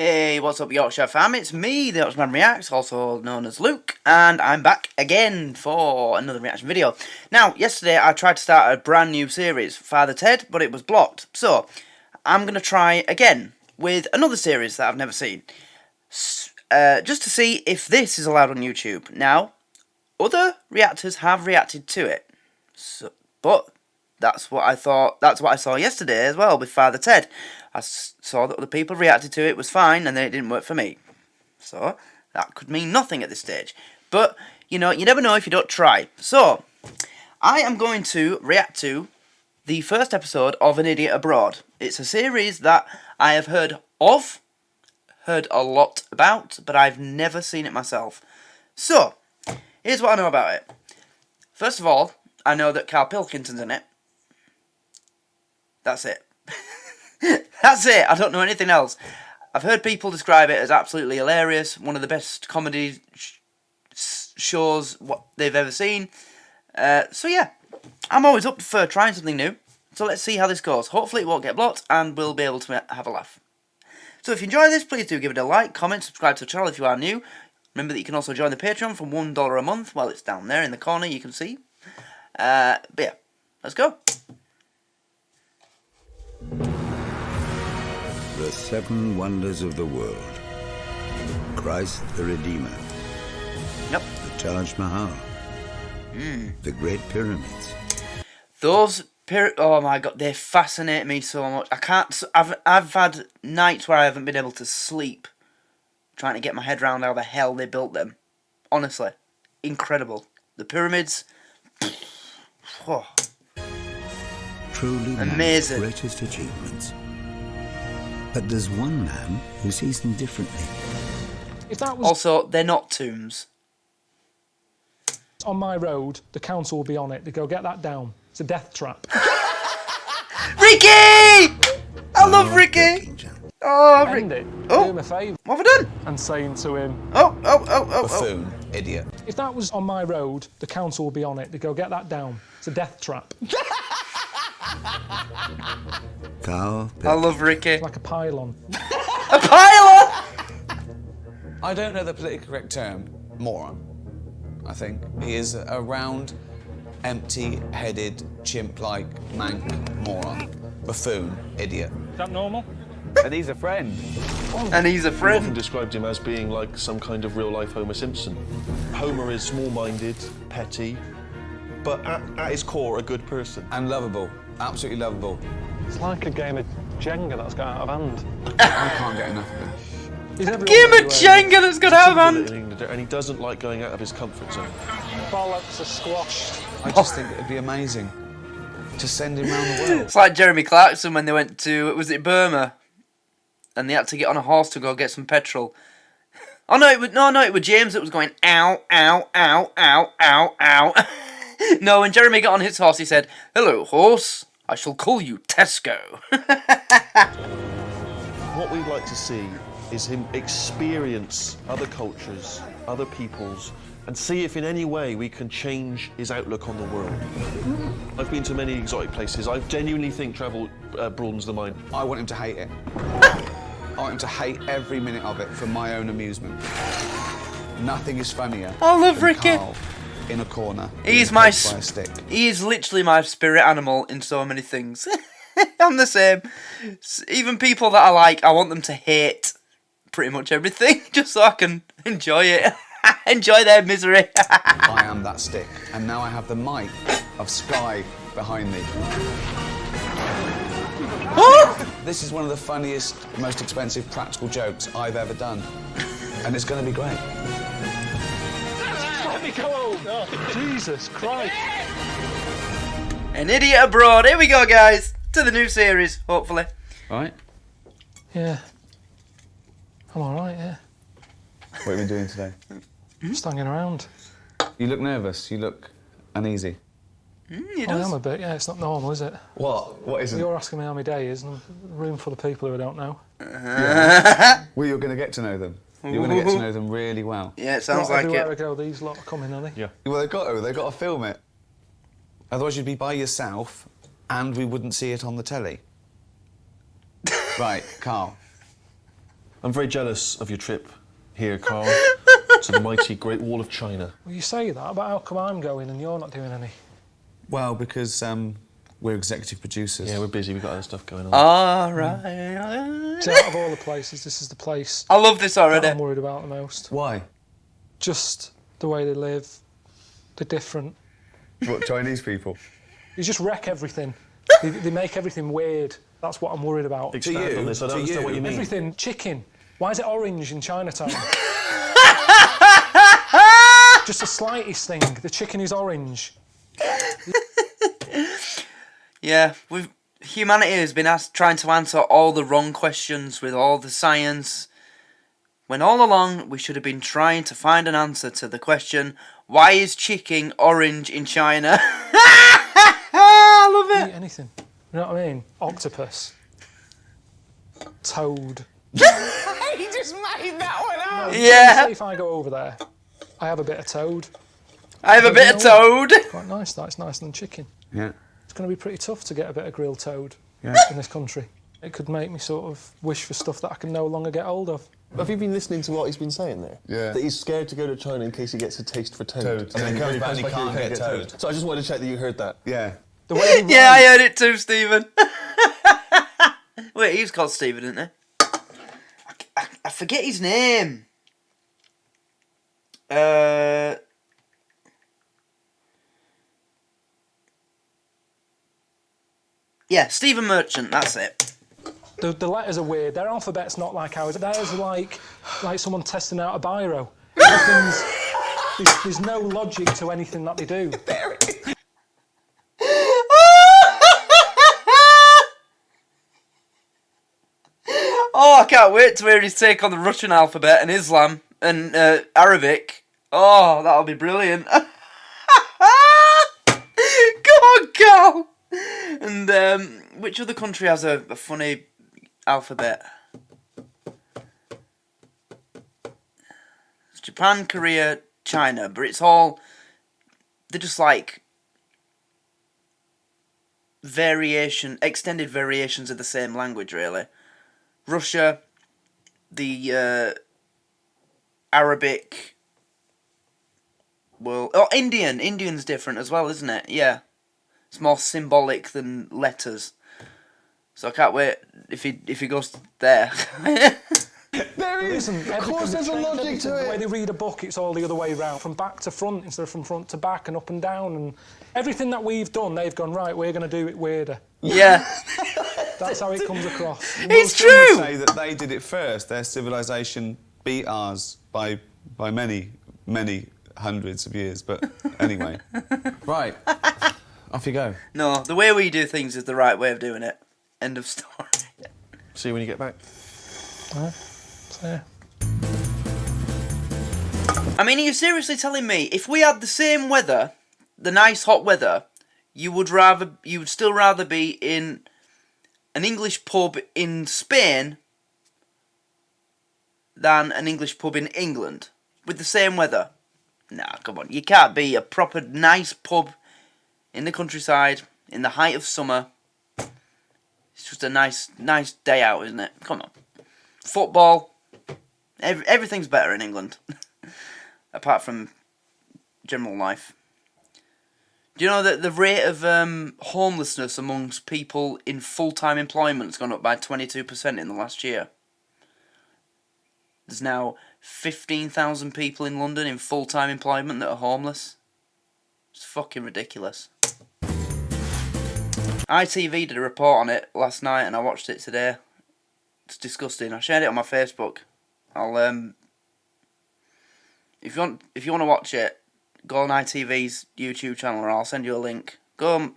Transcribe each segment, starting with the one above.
Hey, what's up Yorkshire fam? It's me, the Yorkshireman Reacts, also known as Luke, and I'm back again for another reaction video. Now, yesterday I tried to start a brand new series, Father Ted, but it was blocked. So, I'm going to try again with another series that I've never seen. Just to see if this is allowed on YouTube. Now, other reactors have reacted to it. But that's what I thought. That's what I saw yesterday as well with Father Ted. I saw that other people reacted to it, was fine, and then it didn't work for me. So that could mean nothing at this stage. But you know, you never know if you don't try. So I am going to react to the first episode of An Idiot Abroad. It's a series that I have heard a lot about, but I've never seen it myself. So here's what I know about it. First of all, I know that Carl Pilkington's in it. That's it. That's it. I don't know anything else. I've heard people describe it as absolutely hilarious. One of the best comedy shows what they've ever seen. So yeah, I'm always up for trying something new. So let's see how this goes. Hopefully it won't get blocked and we'll be able to have a laugh. So if you enjoy this, please do give it a like, comment, subscribe to the channel if you are new. Remember that you can also join the Patreon for $1 a month. Well, it's down there in the corner, you can see. But yeah, let's go. The seven wonders of the world. Christ the Redeemer. Yep. The Taj Mahal. The Great Pyramids. Those oh my god, they fascinate me so much. I can't. I've had nights where I haven't been able to sleep, trying to get my head around how the hell they built them. Honestly, incredible. The pyramids. Oh. Truly amazing. Man's greatest achievements. But there's one man who sees them differently. If that was also, they're not tombs. on my road, the council will be on it. They go, get that down. It's a death trap. Ricky! I love Ricky! Oh, End it. Oh. Do him a favour. What have I done? And saying to him, Oh. Buffoon, idiot. if that was on my road, the council will be on it. They go, get that down. It's a death trap. Carl I love Ricky. Like a pylon. A pylon! I don't know the politically correct term. Moron, I think. He is a round, empty-headed, chimp-like, mank moron. Buffoon, idiot. Is that normal? And he's a friend. And he's a Often friend. described him as being like some kind of real-life Homer Simpson. Homer is small-minded, petty, but at his core, a good person. And lovable. Absolutely lovable. It's like a game of Jenga that's got out of hand. I can't get enough of him. Is everyone Game of everywhere? Jenga that's got out of hand. And he doesn't like going out of his comfort zone. Bollocks are squashed. I just think it'd be amazing to send him around the world. It's like Jeremy Clarkson when they went to, was it Burma? And they had to get on a horse to go get some petrol. Oh no, it was James that was going ow, ow, ow, ow, ow, ow. No, when Jeremy got on his horse, he said, "Hello, horse. I shall call you Tesco." What we'd like to see is him experience other cultures, other peoples, and see if in any way we can change his outlook on the world. I've been to many exotic places. I genuinely think travel broadens the mind. I want him to hate it. I want him to hate every minute of it for my own amusement. Nothing is funnier. I love than Ricky. Carl in a corner. He's being my poked by a stick. He is literally my spirit animal in so many things. I'm the same. Even people that I like, I want them to hate pretty much everything, just so I can enjoy it. Enjoy their misery. I am that stick, and now I have the might of Sky behind me. This is one of the funniest, most expensive practical jokes I've ever done, and it's going to be great. Let me go home. Oh, Jesus Christ. An Idiot Abroad. Here we go, guys. To the new series, hopefully. All right. Yeah. I'm alright, yeah. What have you been doing today? Just hanging around. You look nervous. You look uneasy. He I does. am a bit, yeah. It's not normal, is it? What? What isn't? You're asking me how my day is, and I'm a room full of people who I don't know. Well, you're going to get to know them. You're going to get to know them really well. Yeah, it sounds Not like everywhere I it. go, these lot are coming, are they? Yeah. Well, they've got to film it. Otherwise, you'd be by yourself, and we wouldn't see it on the telly. Right, Carl. I'm very jealous of your trip here, Carl, to the mighty Great Wall of China. Well, you say that, but how come I'm going and you're not doing any? Well, because we're executive producers. Yeah, we're busy. We've got other stuff going on. All right. So out of all the places, this is the place I love this that already. I'm worried about the most. Why? Just the way they live, they're different. What, Chinese people? You just wreck everything. They make everything weird. That's what I'm worried about. Expand on this. I don't understand what you mean. Everything. Chicken. Why is it orange in Chinatown? Just the slightest thing. The chicken is orange. Yeah, humanity has been trying to answer all the wrong questions with all the science, when all along we should have been trying to find an answer to the question, why is chicken orange in China? I love it. Eat anything. You know what I mean? Octopus. Toad. He just made that one up. Yeah. Say if I go over there, I have a bit of toad. I have a bit of toad. Quite nice, that. It's nicer than chicken. Yeah. It's going to be pretty tough to get a bit of grilled toad in this country. It could make me sort of wish for stuff that I can no longer get hold of. Have you been listening to what he's been saying there? Yeah. That he's scared to go to China in case he gets a taste for toad. Toad. And then when comes he back and he here, can't get toad. So I just wanted to check that you heard that. Yeah. The way they Yeah, I run- heard it too, Stephen. Wait, he's called Stephen, isn't he? I forget his name. Yeah, Stephen Merchant, that's it. The letters are weird. Their alphabet's not like ours. Theirs are like someone testing out a biro. There's no logic to anything that they do. Oh, I can't wait to hear his take on the Russian alphabet and Islam and Arabic. Oh, that'll be brilliant. Come on, Cal. And which other country has a funny alphabet? It's Japan, Korea, China, but it's all... They're just like... extended variations of the same language, really. Russia, the Arabic... Well, oh, Indian's different as well, isn't it? Yeah. It's more symbolic than letters. So I can't wait if he goes there. There Isn't Of course there's a logic to The way it. they read a book, it's all the other way round, from back to front instead of from front to back and up and down. And everything that we've done, they've gone, right, we're going to do it weirder. Yeah. That's how it comes across. It's Some would true! say that they did it first. Their civilization beat ours by many, many hundreds of years. But anyway. Right. Off you go. No, the way we do things is the right way of doing it. End of story. See you when you get back. Yeah. I mean, are you seriously telling me if we had the same weather, the nice hot weather, you would still rather be in an English pub in Spain than an English pub in England with the same weather? Nah, come on. You can't be a proper nice pub in the countryside in the height of summer. It's just a nice day out, isn't it? Come on. Football. Everything's better in England. Apart from general life. Do you know that the rate of homelessness amongst people in full-time employment has gone up by 22% in the last year? There's now 15,000 people in London in full-time employment that are homeless. It's fucking ridiculous. ITV did a report on it last night and I watched it today. It's disgusting. I shared it on my Facebook. I'll if you want to watch it, go on ITV's YouTube channel or I'll send you a link. Go and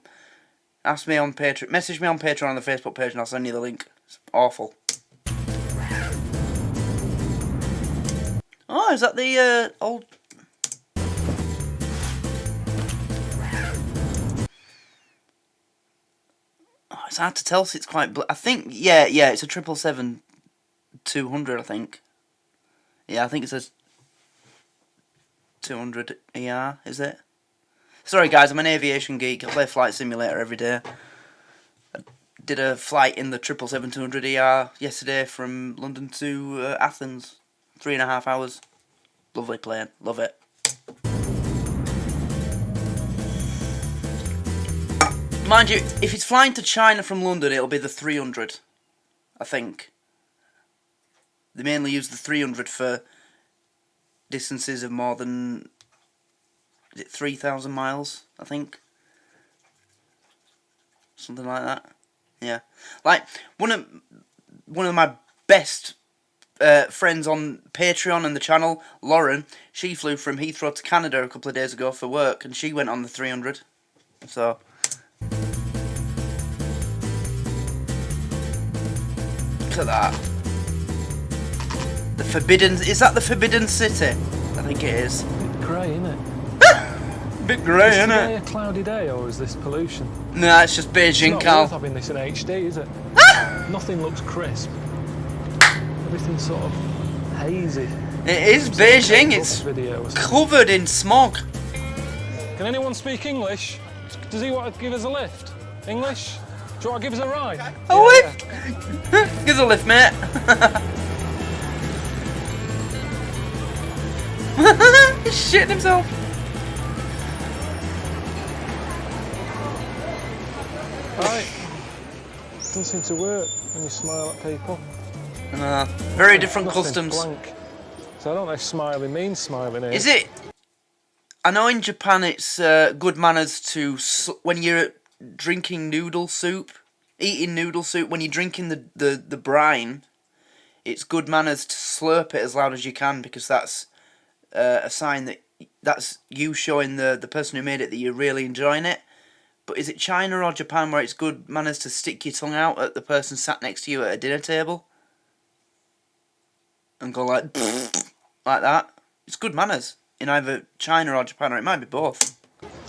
ask me on Patreon, message me on Patreon on the Facebook page and I'll send you the link. It's awful. Oh, is that the old... Oh, it's hard to tell, so it's quite... I think, yeah, it's a 777-200, I think. Yeah, I think it says 200 ER, is it? Sorry guys, I'm an aviation geek. I play Flight Simulator every day. I did a flight in the 777-200ER yesterday from London to Athens. 3.5 hours. Lovely plane. Love it. Mind you, if it's flying to China from London, it'll be the 300, I think. They mainly use the 300 for distances of more than, is it 3,000 miles, I think? Something like that. Yeah. Like, one of my best friends on Patreon and the channel, Lauren, she flew from Heathrow to Canada a couple of days ago for work, and she went on the 300. So... Look at that. The Forbidden... Is that the Forbidden City? I think it is. Grey, isn't it? Bit grey, isn't Is it? today a cloudy day, or is this pollution? No, it's just Beijing, It's not Cal. worth having this in HD, is it? Nothing looks crisp. Everything's sort of hazy. It is Beijing. It's Video or something. covered in smog. Can anyone speak English? Does he want to give us a lift? English? Do you want to give us a ride? A lift? Give us a lift, mate. He's shitting himself. Right. Doesn't seem to work when you smile at people. Very different Nothing's customs. blank. So I don't know if smiling means smiling here. Is it? I know in Japan it's good manners to when you're drinking noodle soup, eating noodle soup. When you're drinking the brine, it's good manners to slurp it as loud as you can, because that's a sign that that's you showing the person who made it that you're really enjoying it. But is it China or Japan where it's good manners to stick your tongue out at the person sat next to you at a dinner table? And go like that? It's good manners in either China or Japan, or it might be both.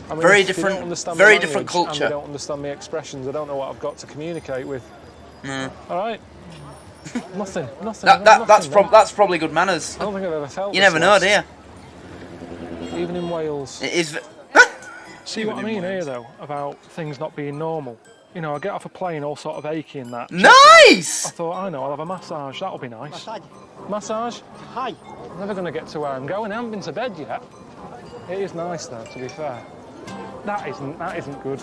I mean, very if you different- don't understand very the different language culture. And they don't understand the expressions. I don't know what I've got to communicate with. No. All right. Nothing. That's probably good manners. I don't think I've ever felt. You this never know, lost. do you? Even in Wales. It is. See what I mean here, though, about things not being normal. You know, I get off a plane all sort of achy and that. Nice! I thought, I know, I'll have a massage. That'll be nice. Massage? Hi. I'm never going to get to where I'm going. I haven't been to bed yet. It is nice, though, to be fair. That isn't good.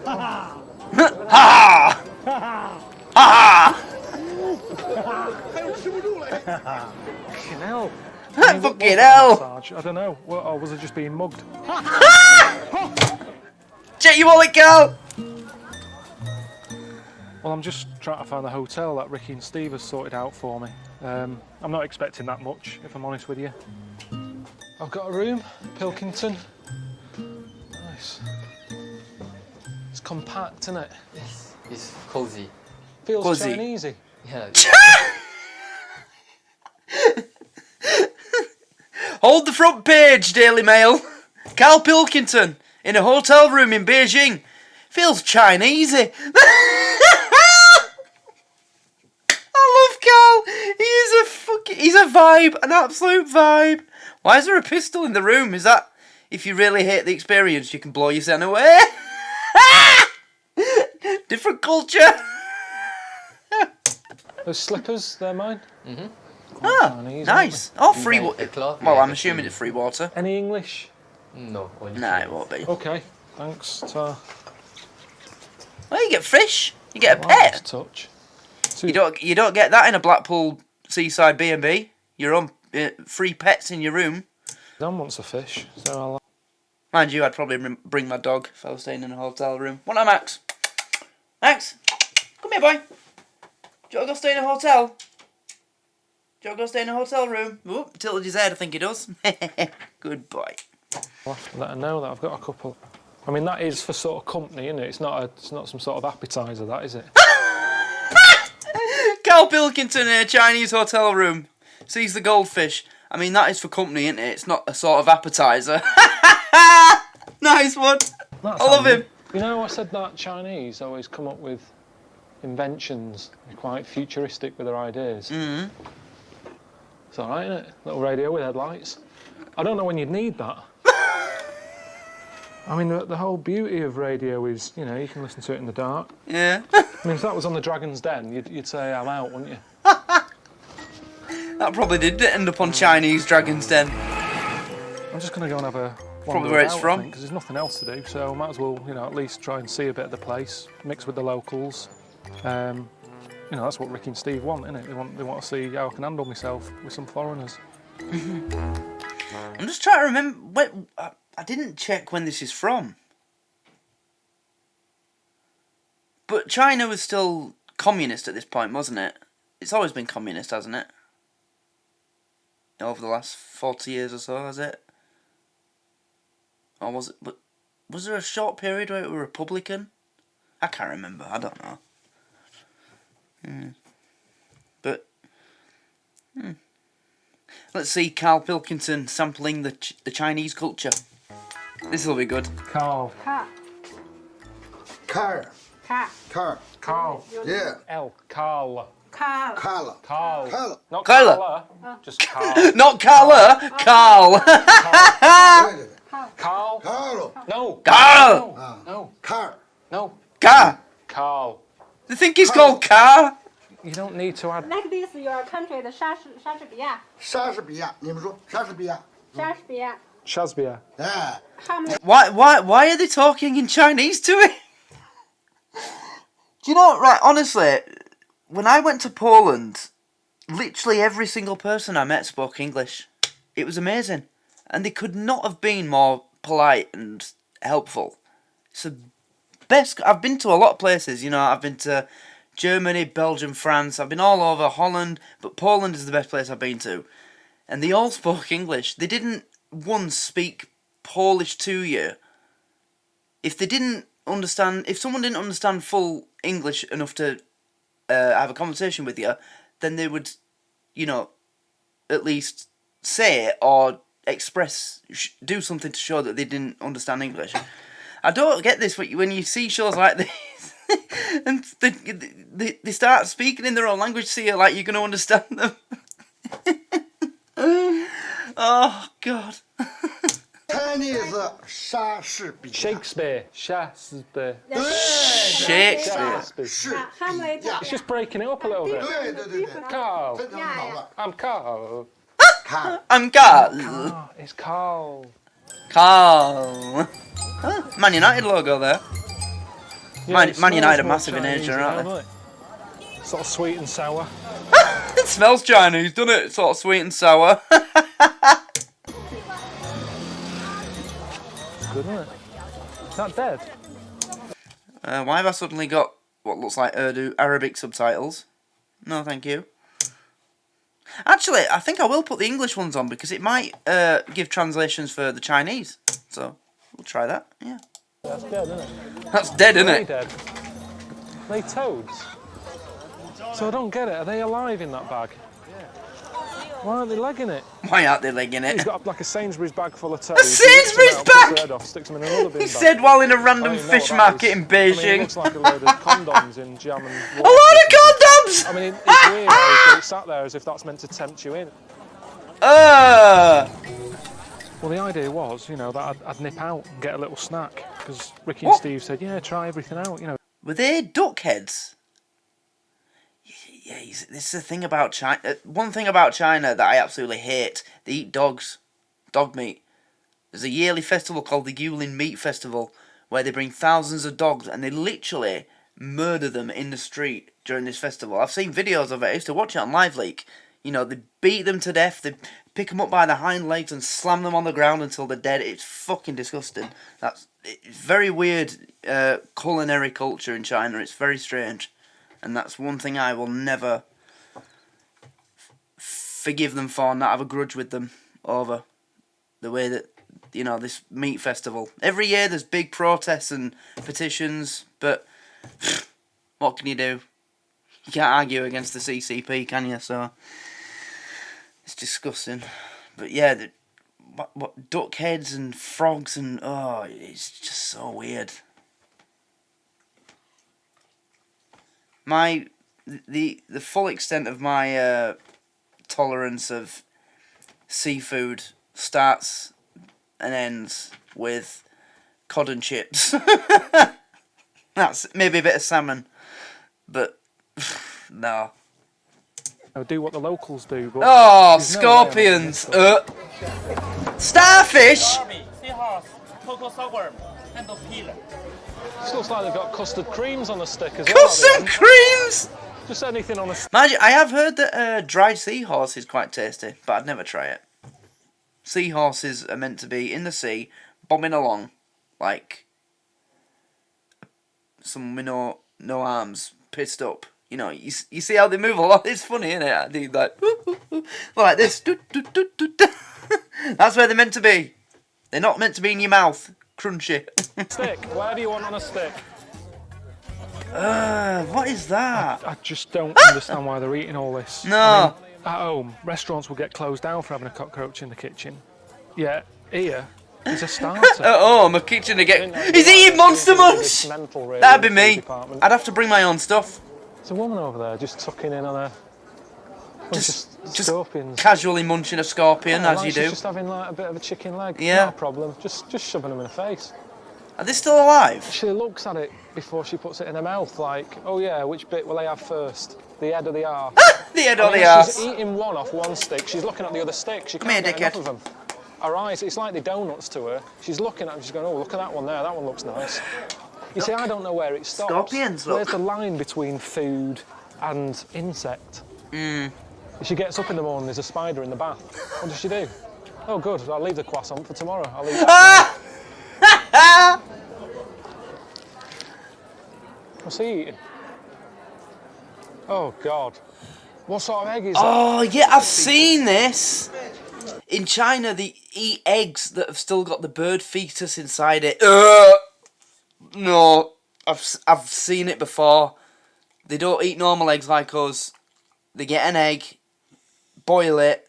Ha ha! Ha Fucking hell. ha! Fucking hell! Massage? I don't know. Or was I just being mugged? Check your wallet, Cal! Well, I'm just trying to find the hotel that Ricky and Steve have sorted out for me. I'm not expecting that much, if I'm honest with you. I've got a room, Pilkington. Nice. It's compact, isn't it? Yes, it's cozy. Feels Cozy. Chinesey. Yeah. Hold the front page, Daily Mail. Cal Pilkington in a hotel room in Beijing. Feels Chinesey. I love Cal. He's a vibe, an absolute vibe. Why is there a pistol in the room? Is that if you really hate the experience, you can blow your son away? Different culture. Those slippers, they're mine. Mm-hmm. Ah, Chinese, nice. Oh, free Like water. the cloth, Well, yeah, I'm the assuming free- it's free water. Any English? No, only Nah, it Chinese. won't be. Okay, thanks. Well, you get fish. You get a Nice pet. touch. You don't get that in a Blackpool seaside B&B. Your own free pets in your room. Dan wants a fish, so I'll... Mind you, I'd probably bring my dog if I was staying in a hotel room. What now, Max? Max, come here, boy. Do you want to go stay in a hotel? Do you want to go stay in a hotel room? Oop, tilted his head, I think he does. Good boy. I'll have to let her know that I've got a couple. I mean, that is for sort of company, isn't it? It's not some sort of appetiser, that, is it? Cal Pilkington in a Chinese hotel room. Sees the goldfish. I mean, that is for company, isn't it? It's not a sort of appetiser. Nice one. That's I love handy. him. You know, I said that Chinese always come up with inventions. They're quite futuristic with their ideas. Mm-hmm. It's all right, isn't it? Little radio with headlights. I don't know when you'd need that. I mean, the whole beauty of radio is, you know, you can listen to it in the dark. Yeah. I mean, if that was on the Dragon's Den, you'd say I'm out, wouldn't you? That probably did end up on Chinese Dragon's Den. I'm just going to go and have a Probably wander where it's about, from. because there's nothing else to do, so I might as well, you know, at least try and see a bit of the place, mix with the locals. You know, that's what Ricky and Steve want, innit? They want to see how I can handle myself with some foreigners. I'm just trying to remember. I didn't check when this is from. But China was still communist at this point, wasn't it? It's always been communist, hasn't it? Over the last 40 years or so, has it? Or was it? But was there a short period where it was Republican? I can't remember. I don't know. But let's see Carl Pilkington sampling the Chinese culture. This will be good. Carl. Car. Car. Car. Car. Carl. Yeah. L. Carl. Car. Carla. Carl. Carla. Not Carla. Carla. Just Carl. Not Carla, Carl. Wait a minute. Carl. Carlo. No. Carl. No. Car. No. Car. Carl. They think he's called Car. You don't need to add. Like this, your country, the 莎士比亚. 莎士比亚，你们说莎士比亚。莎士比亚. Shazbia. 哎， How many? Why are they talking in Chinese to him? Do you know, right, honestly, when I went to Poland, literally every single person I met spoke English. It was amazing. And they could not have been more polite and helpful. It's the best. I've been to a lot of places, you know, I've been to Germany, Belgium, France, I've been all over Holland, but Poland is the best place I've been to. And they all spoke English. They didn't once speak Polish to you. If they didn't understand, if someone didn't understand full English enough to have a conversation with you, then they would, you know, at least say it or express, do something to show that they didn't understand English. I don't get this when you see shows like this and they start speaking in their own language to you like you're going to understand them. Oh, God. Chinese 莎士比亚。 Shakespeare. Shakespeare. Shakespeare. 是 Hamlet. It's just breaking it up a little bit. 对对对对， Carl. 分成好了。 I'm Carl. Car. I'm Carl. Ah, it's Carl. Carl. Huh, Man United logo there. Yeah, Man it United are smells massive more in Chinese, Asia, aren't they? doesn't it? Sort of sweet and sour. It smells Chinese, doesn't it? Sort of sweet and sour. Good, isn't it? Is that dead? Why have I suddenly got what looks like Urdu Arabic subtitles? No, thank you. Actually, I think I will put the English ones on because it might give translations for the Chinese. So, we'll try that, yeah. That's dead, isn't it? That's dead, isn't Are they it? dead? Are they toads? So I don't get it. Are they alive in that bag? Why aren't they legging it? Why aren't they legging He's it? got like a Sainsbury's bag full of toads. A Sainsbury's He rips them out, bag? pulls their head off, sticks them in another bin He bag. said while in a I random don't even know fish what that market is. in I mean, it Beijing. looks like a load of condoms in jam and A water. lot of condoms! I mean, it's weird how it's sat there as if that's meant to tempt you in. Uh, Well, the idea was, you know, that I'd nip out and get a little snack because Ricky and What? Steve said, yeah, try everything out, you know. were they duck heads? Yeah, this is the thing about China. One thing about China that I absolutely hate. They eat dogs. Dog meat. There's a yearly festival called the Yulin Meat Festival where they bring thousands of dogs and they literally murder them in the street during this festival. I've seen videos of it. I used to watch it on Live Leak. You know, they beat them to death. They pick them up by the hind legs and slam them on the ground until they're dead. It's fucking disgusting. It's very weird culinary culture in China. It's very strange. And that's one thing I will never forgive them for, not have a grudge with them over. The way that, you know, this meat festival. Every year there's big protests and petitions, but what can you do? You can't argue against the CCP, can you? So, it's disgusting. But yeah, what duck heads and frogs and, oh, it's just so weird. The full extent of my tolerance of seafood starts and ends with cod and chips. That's maybe a bit of salmon, but no. I'll do what the locals do, but... Oh, there's no way I'm eating scorpions! this Starfish! Seahorse, cocoa sorghum, and a peeler. This looks like they've got custard creams on the stick as well. Custom creams! Just anything on a stick. Mind you, I have heard that dried seahorse is quite tasty, but I'd never try it. Seahorses are meant to be in the sea, bobbing along, like someone with no arms, pissed up. You know, you see how they move a lot? It's funny, isn't it? I do like this. That's where they're meant to be. They're not meant to be in your mouth. Crunchy. Stick, whatever you want on a stick. What is that? I just don't understand why they're eating all this. No. I mean, at home, restaurants will get closed down for having a cockroach in the kitchen. Yeah, here is a starter. Oh, my kitchen again. He's eating Monster Munch! That'd be me. I'd have to bring my own stuff. There's a woman over there just tucking in on a bunch of scorpions. Casually munching a scorpion, as you She's do. just having like a bit of a chicken leg. Yeah. Not a problem. Just shoving them in the face. Are they still alive? She looks at it before she puts it in her mouth, like, oh yeah, which bit will they have first? The head or the arse? The head or the arse. She's eating one off one stick. She's looking at the other stick. She Come here, can't get dickhead. enough of them. Her eyes, it's like the donuts to her. She's looking at them. She's going, oh, look at that one there. That one looks nice. You see, I don't know where it stops. Scorpions, look. Where's the line between food and insect? If she gets up in the morning, there's a spider in the bath. What does she do? Oh, good. I'll leave the croissant for tomorrow. I'll leave that. What's he eating? Oh, God. What sort of egg is that? Oh, yeah, I've seen this. In China, they eat eggs that have still got the bird fetus inside it. No, I've seen it before. They don't eat normal eggs like us. They get an egg, boil it,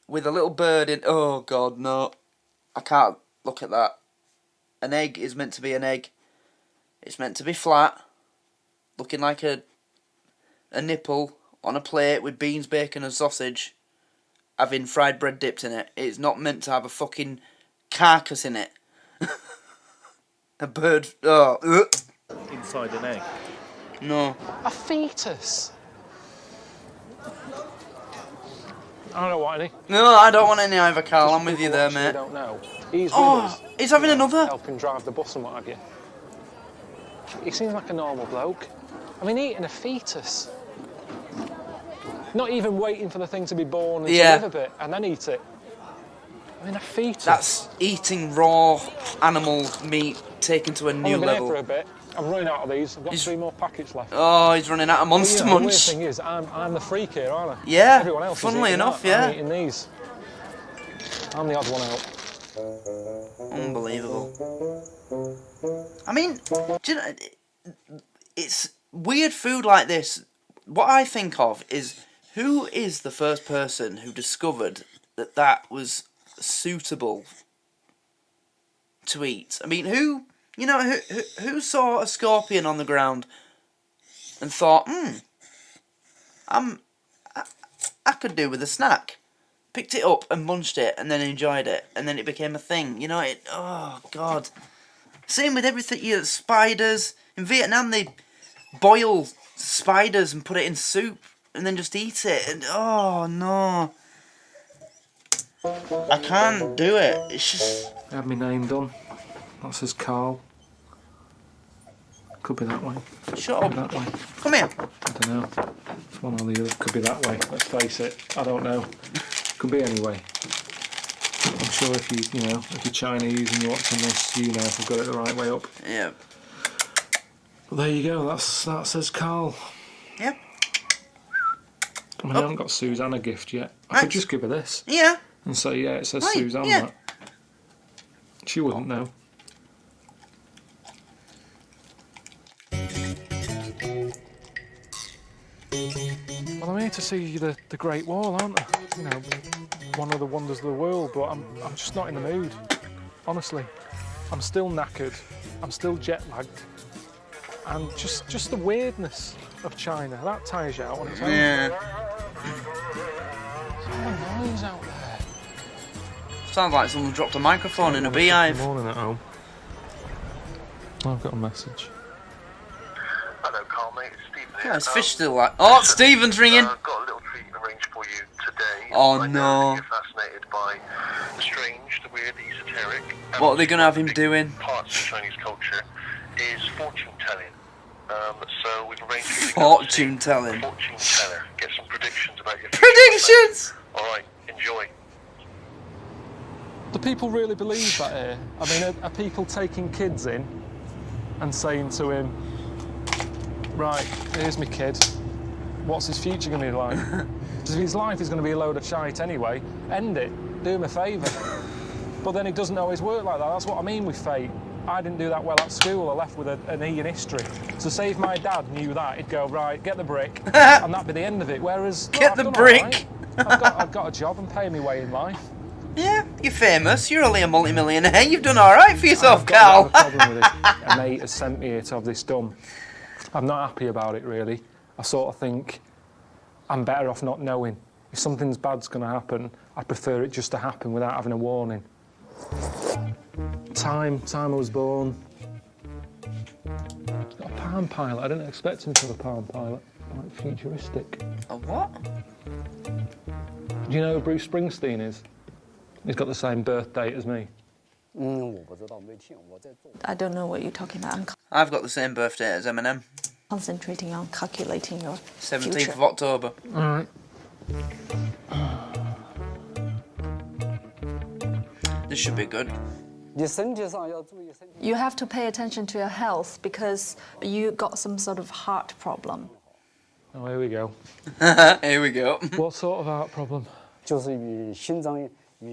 with a little bird in... Oh, God, no. I can't look at that. An egg is meant to be an egg. It's meant to be flat, looking like a nipple on a plate with beans, bacon and sausage, having fried bread dipped in it. It's not meant to have a fucking carcass in it. A bird... Oh. Inside an egg. No. A fetus. I don't want any. No, I don't want any either, Carl. I'm with you there, I mate. don't know. He's with Oh, us, he's having another. helping drive the bus and what have you. He seems like a normal bloke. I mean, eating a fetus. Not even waiting for the thing to be born and to live a bit and then eat it. I mean, a fetus. That's eating raw animal meat taken to a new I've been level. here for a bit. I'm running out of these. I've got 3 more packets left. Oh, he's running out of Monster The weird Munch. thing is, I'm the freak here, aren't I? Yeah, Everyone else funnily is eating enough, that. yeah. I'm eating these. I'm the odd one out. Unbelievable. I mean, do you know, it's weird food like this. What I think of is, who is the first person who discovered that that was suitable to eat? I mean, who saw a scorpion on the ground and thought, I could do with a snack. Picked it up and munched it and then enjoyed it, and then it became a thing. You know, oh, God. Same with everything, spiders. In Vietnam, they boil spiders and put it in soup and then just eat it. And, oh, no. I can't do it. It's just... I have my name done. That says Carl. Could be that way. Shut up. That way. Come here. I don't know. It's one or the other. Could be that way. Let's face it. I don't know. Could be any way. I'm sure if if you're Chinese and you're watching this, you know if I've got it the right way up. Yeah. But there you go. That says Carl. Yep. I mean, I haven't got Suzanne a gift yet. I could just give her this. Yeah. And say, yeah, it says Right, Suzanne. yeah. That. She wouldn't know. Well, I'm here to see the Great Wall, aren't I? You know, one of the wonders of the world, but I'm just not in the mood. Honestly. I'm still knackered. I'm still jet-lagged. And just the weirdness of China, that tires you out on its own. Yeah. There's noise out there. Sounds like someone dropped a microphone in a beehive. Morning at home. I've got a message. Hello, Carl, mate. It's Stephen here. Yeah, his fish still like. Oh, Stephen's ringing. I've got a little treat arranged for you today. Oh, I know no. that you're fascinated by the strange, the weird, the esoteric. And What are they going to have him big doing? Parts of Chinese culture is fortune telling. So we've arranged for you to Fortune telling. fortune teller. Get some predictions about your future. Predictions! All right, enjoy. Do people really believe that here? I mean, are people taking kids in and saying to him, right, here's my kid, what's his future going to be like? Because if his life is going to be a load of shite anyway, end it, do him a favour. But then he doesn't always work like that. That's what I mean with fate. I didn't do that well at school. I left with an E in history. So say if my dad knew that, he'd go, right, get the brick, and that'd be the end of it. Whereas, Get the brick. I've got a job and paying my way in life. Yeah, you're famous. You're only a multi-millionaire. You've done all right for yourself, Carl. I've got a problem with this. A mate has sent me here to have this done. I'm not happy about it, really. I sort of think I'm better off not knowing. If something's bad's going to happen, I prefer it just to happen without having a warning. Time I was born. He's got a Palm Pilot. I didn't expect him to have a Palm Pilot. Like futuristic. A what? Do you know who Bruce Springsteen is? He's got the same birth date as me. I don't know what you're talking about. I'm I've got the same birthday as Eminem. concentrating on calculating your 17th future. of October. All right. This should be good. You have to pay attention to your health because you got some sort of heart problem. Oh, here we go. Here we go. What sort of heart problem?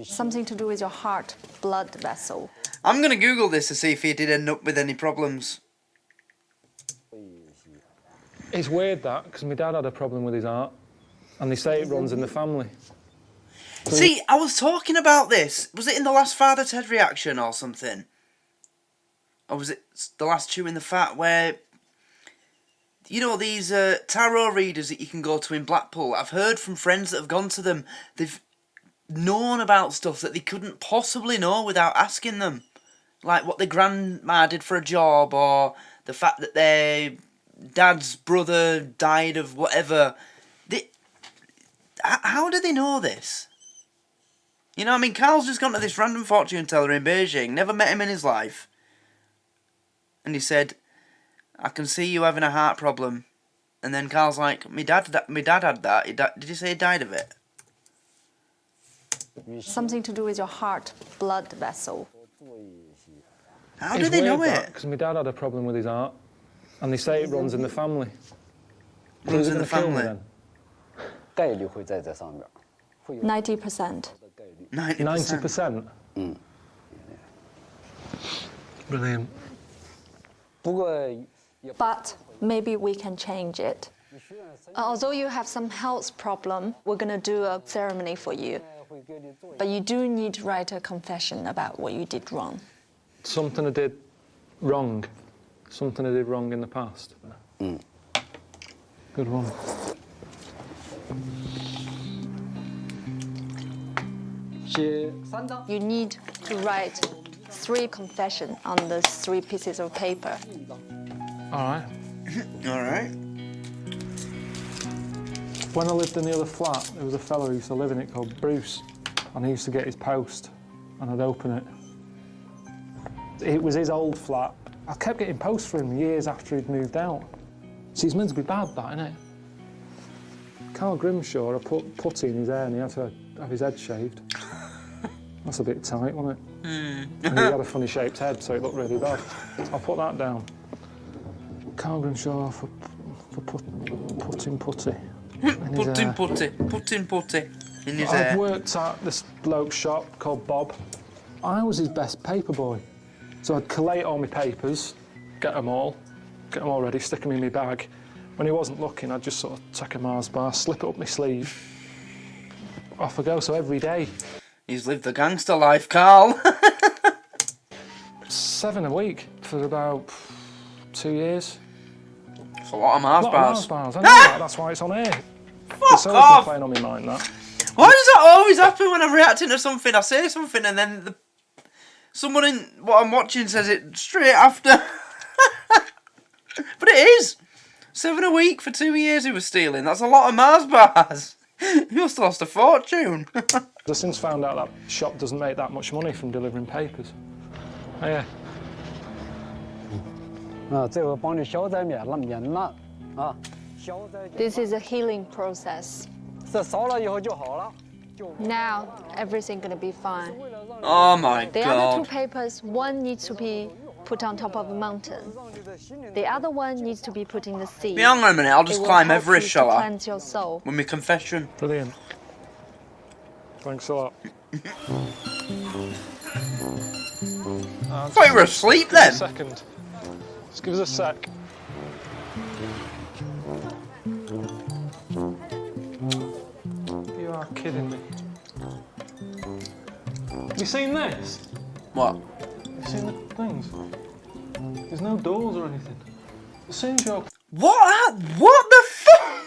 Something to do with your heart blood vessel. I'm going to Google this to see if he did end up with any problems. It's weird that, because my dad had a problem with his heart, and they say it runs in the family. See, I was talking about this. Was it in the last Father Ted reaction or something? Or was it the last Chewing the Fat where... You know, these tarot readers that you can go to in Blackpool, I've heard from friends that have gone to them, they've known about stuff that they couldn't possibly know without asking them. Like what their grandma did for a job, or the fact that their dad's brother died of whatever. How do they know this? You know, I mean, Carl's just gone to this random fortune teller in Beijing, never met him in his life. And he said, I can see you having a heart problem. And then Carl's like, my dad had that. Did you say he died of it? Something to do with your heart blood vessel. How do they know it? Because my dad had a problem with his heart, and they say it runs in the family. Runs in the family. 90%. 90%? Brilliant. But maybe we can change it. Although you have some health problem, we're going to do a ceremony for you. But you do need to write a confession about what you did wrong. Something I did wrong. Something I did wrong in the past. Good one. You need to write 3 confessions on the 3 pieces of paper. All right. All right. When I lived in the other flat, there was a fella who used to live in it called Bruce, and he used to get his post, and I'd open it. It was his old flat. I kept getting posts for him years after he'd moved out. See, it's meant to be bad, that, isn't it? Carl Grimshaw, I put putty in his hair and he had to have his head shaved. That's a bit tight, wasn't it? And he had a funny shaped head, so it looked really bad. I'll put that down. Carl Grimshaw for putting putty. Putting putty in his hair. I've worked at this bloke's shop called Bob. I was his best paper boy. So I'd collate all my papers, get them all ready, stick them in my bag. When he wasn't looking, I'd just sort of take a Mars bar, slip it up my sleeve. Off I go, so every day. He's lived the gangster life, Carl. 7 a week for about 2 years. It's a lot of Mars bars. I know that, that's why it's on here. It's always been playing on my mind, that. Why does that always happen when I'm reacting to something? I say something and then someone in what I'm watching says it straight after. But it is! 7 a week for 2 years he was stealing. That's a lot of Mars bars. He must have lost a fortune. I've since found out that shop doesn't make that much money from delivering papers. Oh, yeah. This is a healing process. Now everything's gonna be fine. Oh my The other god. 2 papers, one needs to be put on top of a mountain. The other one needs to be put in the sea. Yeah, hang on a minute, I'll just It will climb help Everest, you shall to I? cleanse your soul. With my confession. Brilliant. Thanks a lot. I thought you were asleep then. Just a second. Just give us a sec. You are kidding me. Have you seen this? What? Have you seen the things? There's no doors or anything. As soon as you're... What the fuck?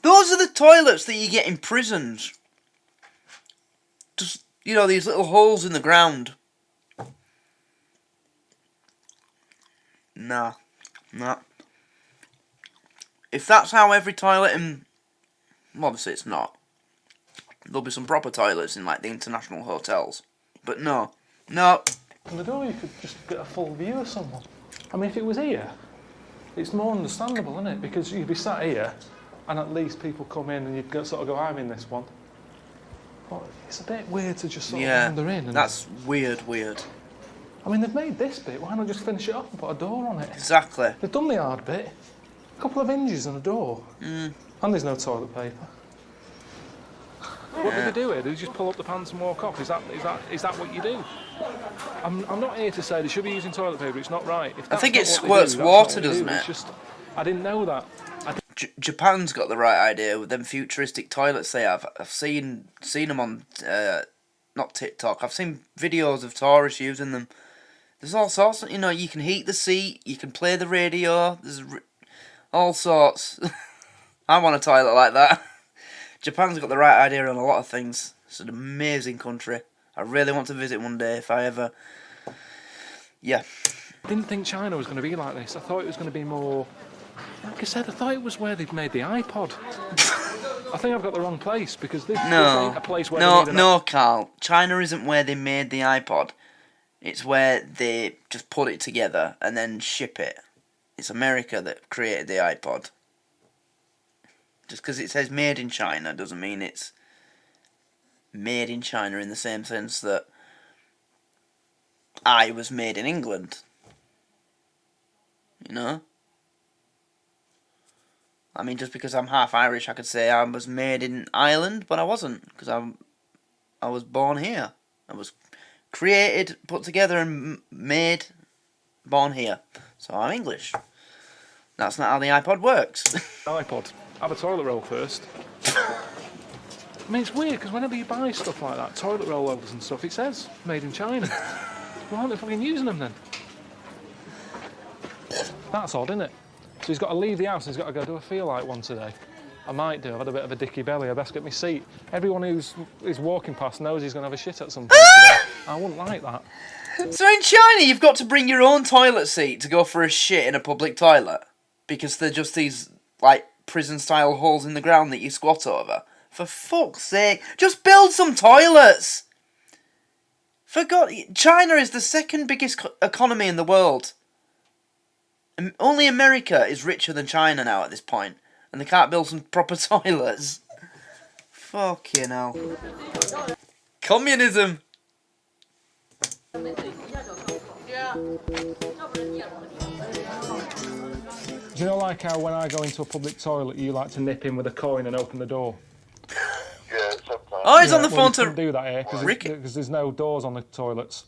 Those are the toilets that you get in prisons. Just, you know, these little holes in the ground. Nah. If that's how every toilet in... Well, obviously it's not. There'll be some proper toilets in, like, the international hotels. But no. And the door, you could just get a full view of someone. I mean, if it was here, it's more understandable, isn't it? Because you'd be sat here, and at least people come in and you'd sort of go, I'm in this one. But it's a bit weird to just sort of wander in. And that's weird. I mean, they've made this bit, why not just finish it off and put a door on it? Exactly. They've done the hard bit. A couple of hinges and a door. And there's no toilet paper. What do they do here? Do they just pull up the pants and walk off? Is that what you do? I'm not here to say they should be using toilet paper. It's not right. If I think it that's not what they squirts do, water, that's not what they doesn't do. it? It's just, I didn't know that. Japan's got the right idea with them futuristic toilets they have. I've seen them on not TikTok. I've seen videos of tourists using them. There's all sorts of, you know, you can heat the seat, you can play the radio. There's all sorts. I want a toilet like that. Japan's got the right idea on a lot of things. It's an amazing country. I really want to visit one day if I ever... Yeah. I didn't think China was going to be like this. I thought it was going to be more... Like I said, I thought it was where they'd made the iPod. I think I've got the wrong place, because this ain't a place where they made No, Carl. China isn't where they made the iPod. It's where they just put it together and then ship it. It's America that created the iPod. Just because it says made in China doesn't mean it's made in China in the same sense that I was made in England. You know? I mean, just because I'm half Irish, I could say I was made in Ireland, but I wasn't, because I was born here. I was created, put together and made, born here. So I'm English. That's not how the iPod works. iPod. Have a toilet roll first. I mean, it's weird, because whenever you buy stuff like that, toilet roll holders and stuff, it says made in China. Why aren't they fucking using them then? That's odd, isn't it? So he's got to leave the house and he's got to go, do I feel like one today? I might do. I've had a bit of a dicky belly. I best get my seat. Everyone who's walking past knows he's going to have a shit at some point today. I wouldn't like that. So in China, you've got to bring your own toilet seat to go for a shit in a public toilet? Because they're just these, like, prison-style holes in the ground that you squat over? For fuck's sake, just build some toilets! For God, China is the second biggest economy in the world. Only America is richer than China now at this point, and they can't build some proper toilets. Fucking hell. Communism! Do you know, like how when I go into a public toilet, you like to nip in with a coin and open the door? Yeah, sometimes. Oh, he's on the phone you to... do that here because there's no doors on the toilets.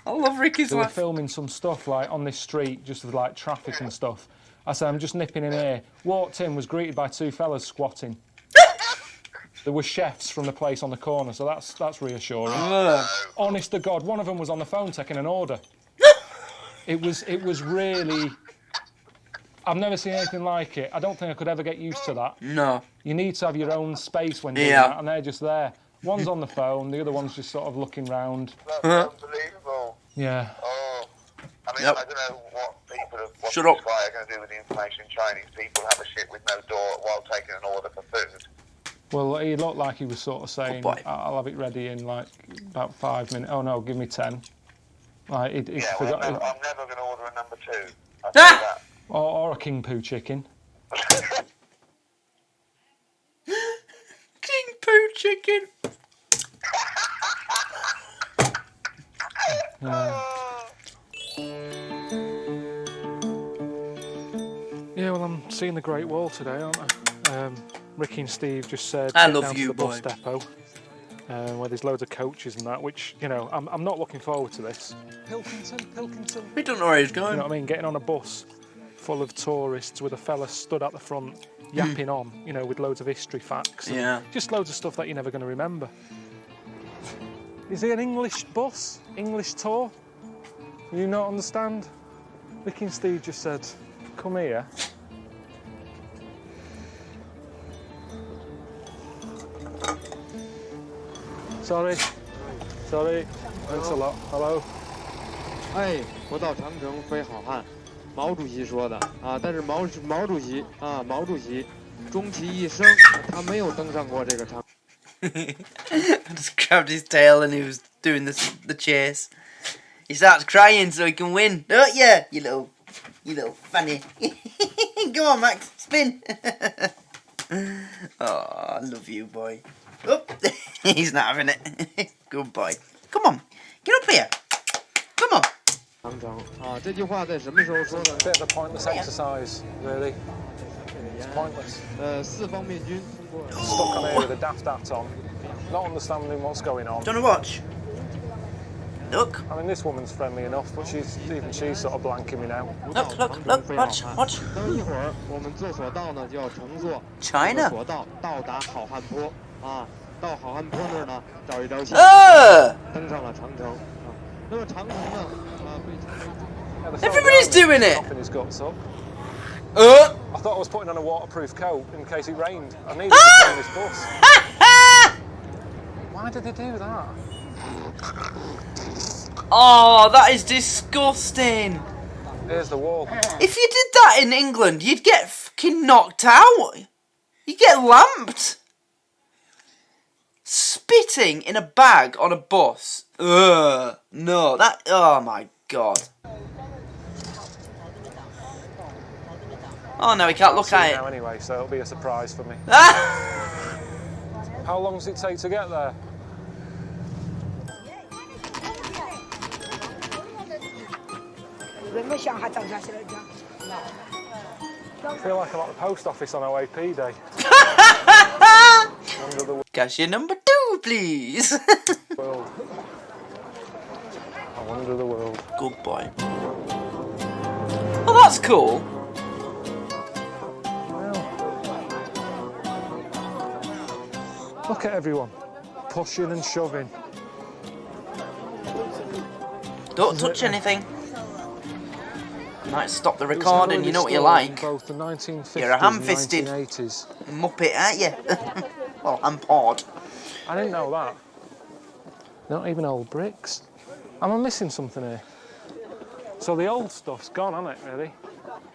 I love Ricky's They were laugh. filming some stuff like on this street, just with like traffic and stuff. I said, I'm just nipping in here. Walked in, was greeted by 2 fellas squatting. There were chefs from the place on the corner, so that's reassuring. Honest to God, one of them was on the phone taking an order. It was really... I've never seen anything like it. I don't think I could ever get used to that. No. You need to have your own space when doing that, and they're just there. One's on the phone, the other one's just sort of looking round. That's unbelievable. Yeah. Oh, I mean, Yep. I don't know what people of what Shut up. this guy are going to do with the information. Chinese people have a ship with no door while taking an order for food. Well, he looked like he was sort of saying, boy. I'll have it ready in like about 5 minutes. Oh no, give me 10. Like, he Yeah, well, forgot. I'm never going to order a number 2. I'll Ah! tell you that. Or a king poo chicken. King poo chicken. Yeah, well, I'm seeing the Great Wall today, aren't I? Ricky and Steve just said I get love down you, to the bus boy. depot, where there's loads of coaches and that, which, you know, I'm not looking forward to this. Pilkington. We don't know where he's going. You know what I mean? Getting on a bus full of tourists with a fella stood at the front yapping on, you know, with loads of history facts. And Yeah. just loads of stuff that you're never going to remember. Is it an English bus? English tour? Do you not understand? Ricky and Steve just said, come here. Sorry. Thanks a lot. Hello. 哎，不到长城非好汉，毛主席说的啊。但是毛主席终其一生，他没有登上过这个长。I just grabbed his tail and he was doing the chase. He starts crying so he can win, don't you? You little fanny. Go on, Max, spin. Oh, I love you, boy. Oh, he's not having it. Good boy. Come on, get up here. Come on. 长城啊，这句话在什么时候说的呢？ Bit of a pointless exercise, really. It's pointless. 四方面军通过。 Stuck on here with a daft hat on, not understanding what's going on. Do you want to watch? Look. I mean, this woman's friendly enough, but she's sort of blanking me now. Look, watch. 等一会儿我们坐索道呢，就要乘坐 China 索道到达好汉坡啊。到好汉坡那儿呢，找一条线，登上了长城啊。那么长城呢，被 Everybody's doing it. Coughing his guts up. I thought I was putting on a waterproof coat in case it rained. I needed to stay on this bus. Why did they do that? Oh, that is disgusting. Here's the wall. If you did that in England, you'd get fucking knocked out. You'd get lamped. Spitting in a bag on a bus. Ugh. No, that... Oh, my God. Oh, no, we can't look at it. Now anyway, so it'll be a surprise for me. How long does it take to get there? I feel like I'm at the post office on OAP day. Cashier number 2, please. World. I wonder the world. Good boy. Oh, that's cool. Look at everyone. Pushing and shoving. Don't touch anything. Might stop the recording, you know what you're like. Both the 1950s You're a ham-fisted and 1980s. muppet, aren't you? Well, I'm pod. I didn't know that. Not even old bricks. Am I missing something here? So the old stuff's gone, hasn't it, really?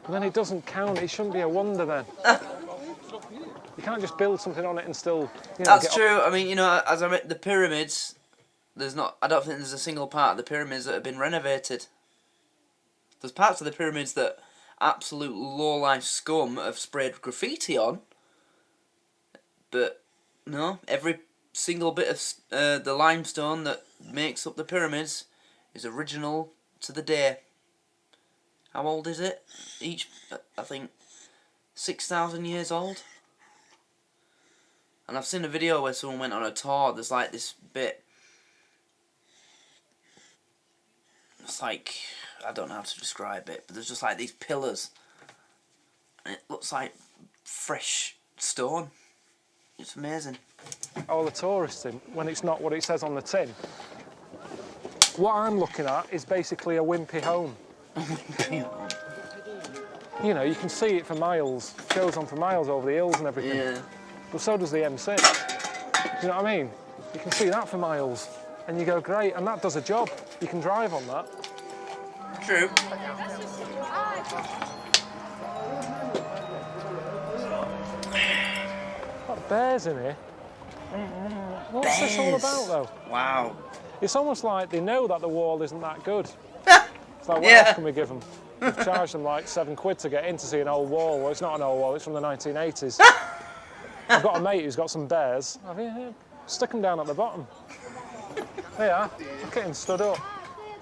And then it doesn't count. It shouldn't be a wonder then. You can't just build something on it and still, you know, That's true. I mean, you know, as I met the pyramids, I don't think there's a single part of the pyramids that have been renovated. There's parts of the pyramids that absolute low-life scum have sprayed graffiti on. But, no, every single bit of the limestone that makes up the pyramids is original to the day. How old is it? Each, I think, 6,000 years old. And I've seen a video where someone went on a tour. There's like this bit. It's like, I don't know how to describe it, but there's just like these pillars. And it looks like fresh stone. It's amazing. All the tourists in, when it's not what it says on the tin. What I'm looking at is basically a wimpy home. You know, you can see it for miles. It goes on for miles over the hills and everything. Yeah. But so does the M6. Do you know what I mean? You can see that for miles. and you go, great, and that does a job. You can drive on that. True. Got bears in here. What's this all about, though? Wow. It's almost like they know that the wall isn't that good. It's like, what else can we give them? We've charged them like £7 to get in to see an old wall. Well, it's not an old wall, it's from the 1980s. I've got a mate who's got some bears. Stick them down at the bottom. There you are. Look at him stood up.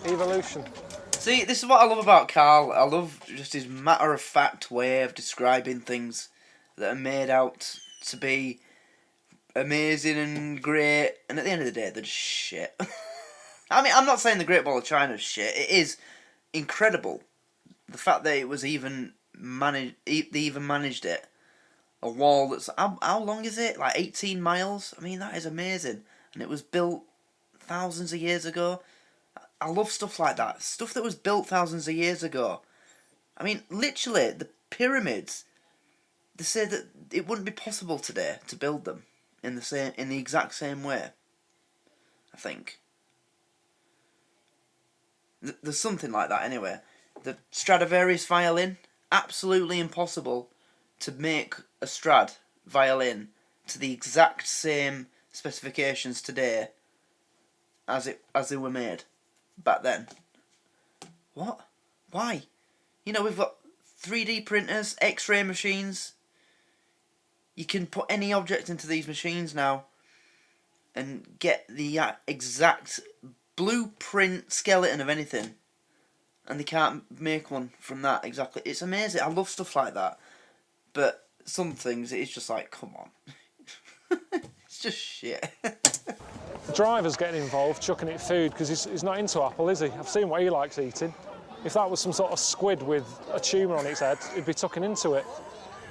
Evolution. See, this is what I love about Carl. I love just his matter-of-fact way of describing things that are made out to be amazing and great, and at the end of the day, they're just shit. I mean, I'm not saying the Great Wall of China is shit. It is incredible. The fact that it was even managed, they even managed it. A wall that's, how long is it? Like 18 miles? I mean, that is amazing. And it was built thousands of years ago. I love stuff like that. Stuff that was built thousands of years ago. I mean, literally, the pyramids, they say that it wouldn't be possible today to build them in the exact same way. I think. There's something like that anyway. The Stradivarius violin, absolutely impossible to make a Strad violin to the exact same specifications today as they were made back then. What? Why? You know, we've got 3D printers, X-ray machines. You can put any object into these machines now and get the exact blueprint skeleton of anything. And they can't make one from that exactly. It's amazing. I love stuff like that. But some things, it's just like, come on. It's just shit. The driver's getting involved, chucking it food, because he's not into apple, is he? I've seen what he likes eating. If that was some sort of squid with a tumour on its head, he'd be tucking into it.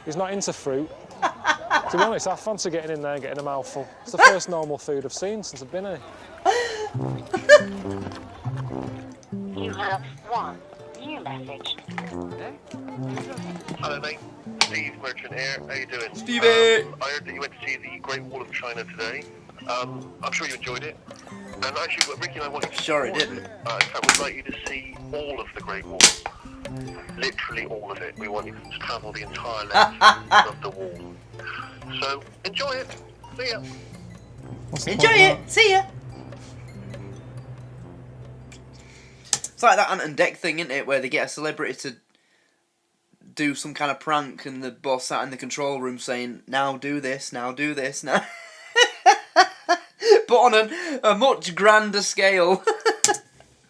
He's not into fruit. To be honest, I fancy getting in there and getting a mouthful. It's the first normal food I've seen since I've been here. You have one new message. Hello, mate. Steve Merchant here. How you doing? Stevie! I heard that you went to see the Great Wall of China today. I'm sure you enjoyed it. And actually, Ricky and I wanted to... Sure, it didn't. In fact, we'd like you to see all of the Great Wall. Literally all of it. We want you to travel the entire length of the wall. So, enjoy it. See ya. Enjoy it. See ya. It's like that Ant and Dec thing, isn't it? Where they get a celebrity to do some kind of prank and the boss sat in the control room saying, now do this, now do this, now... but on a much grander scale.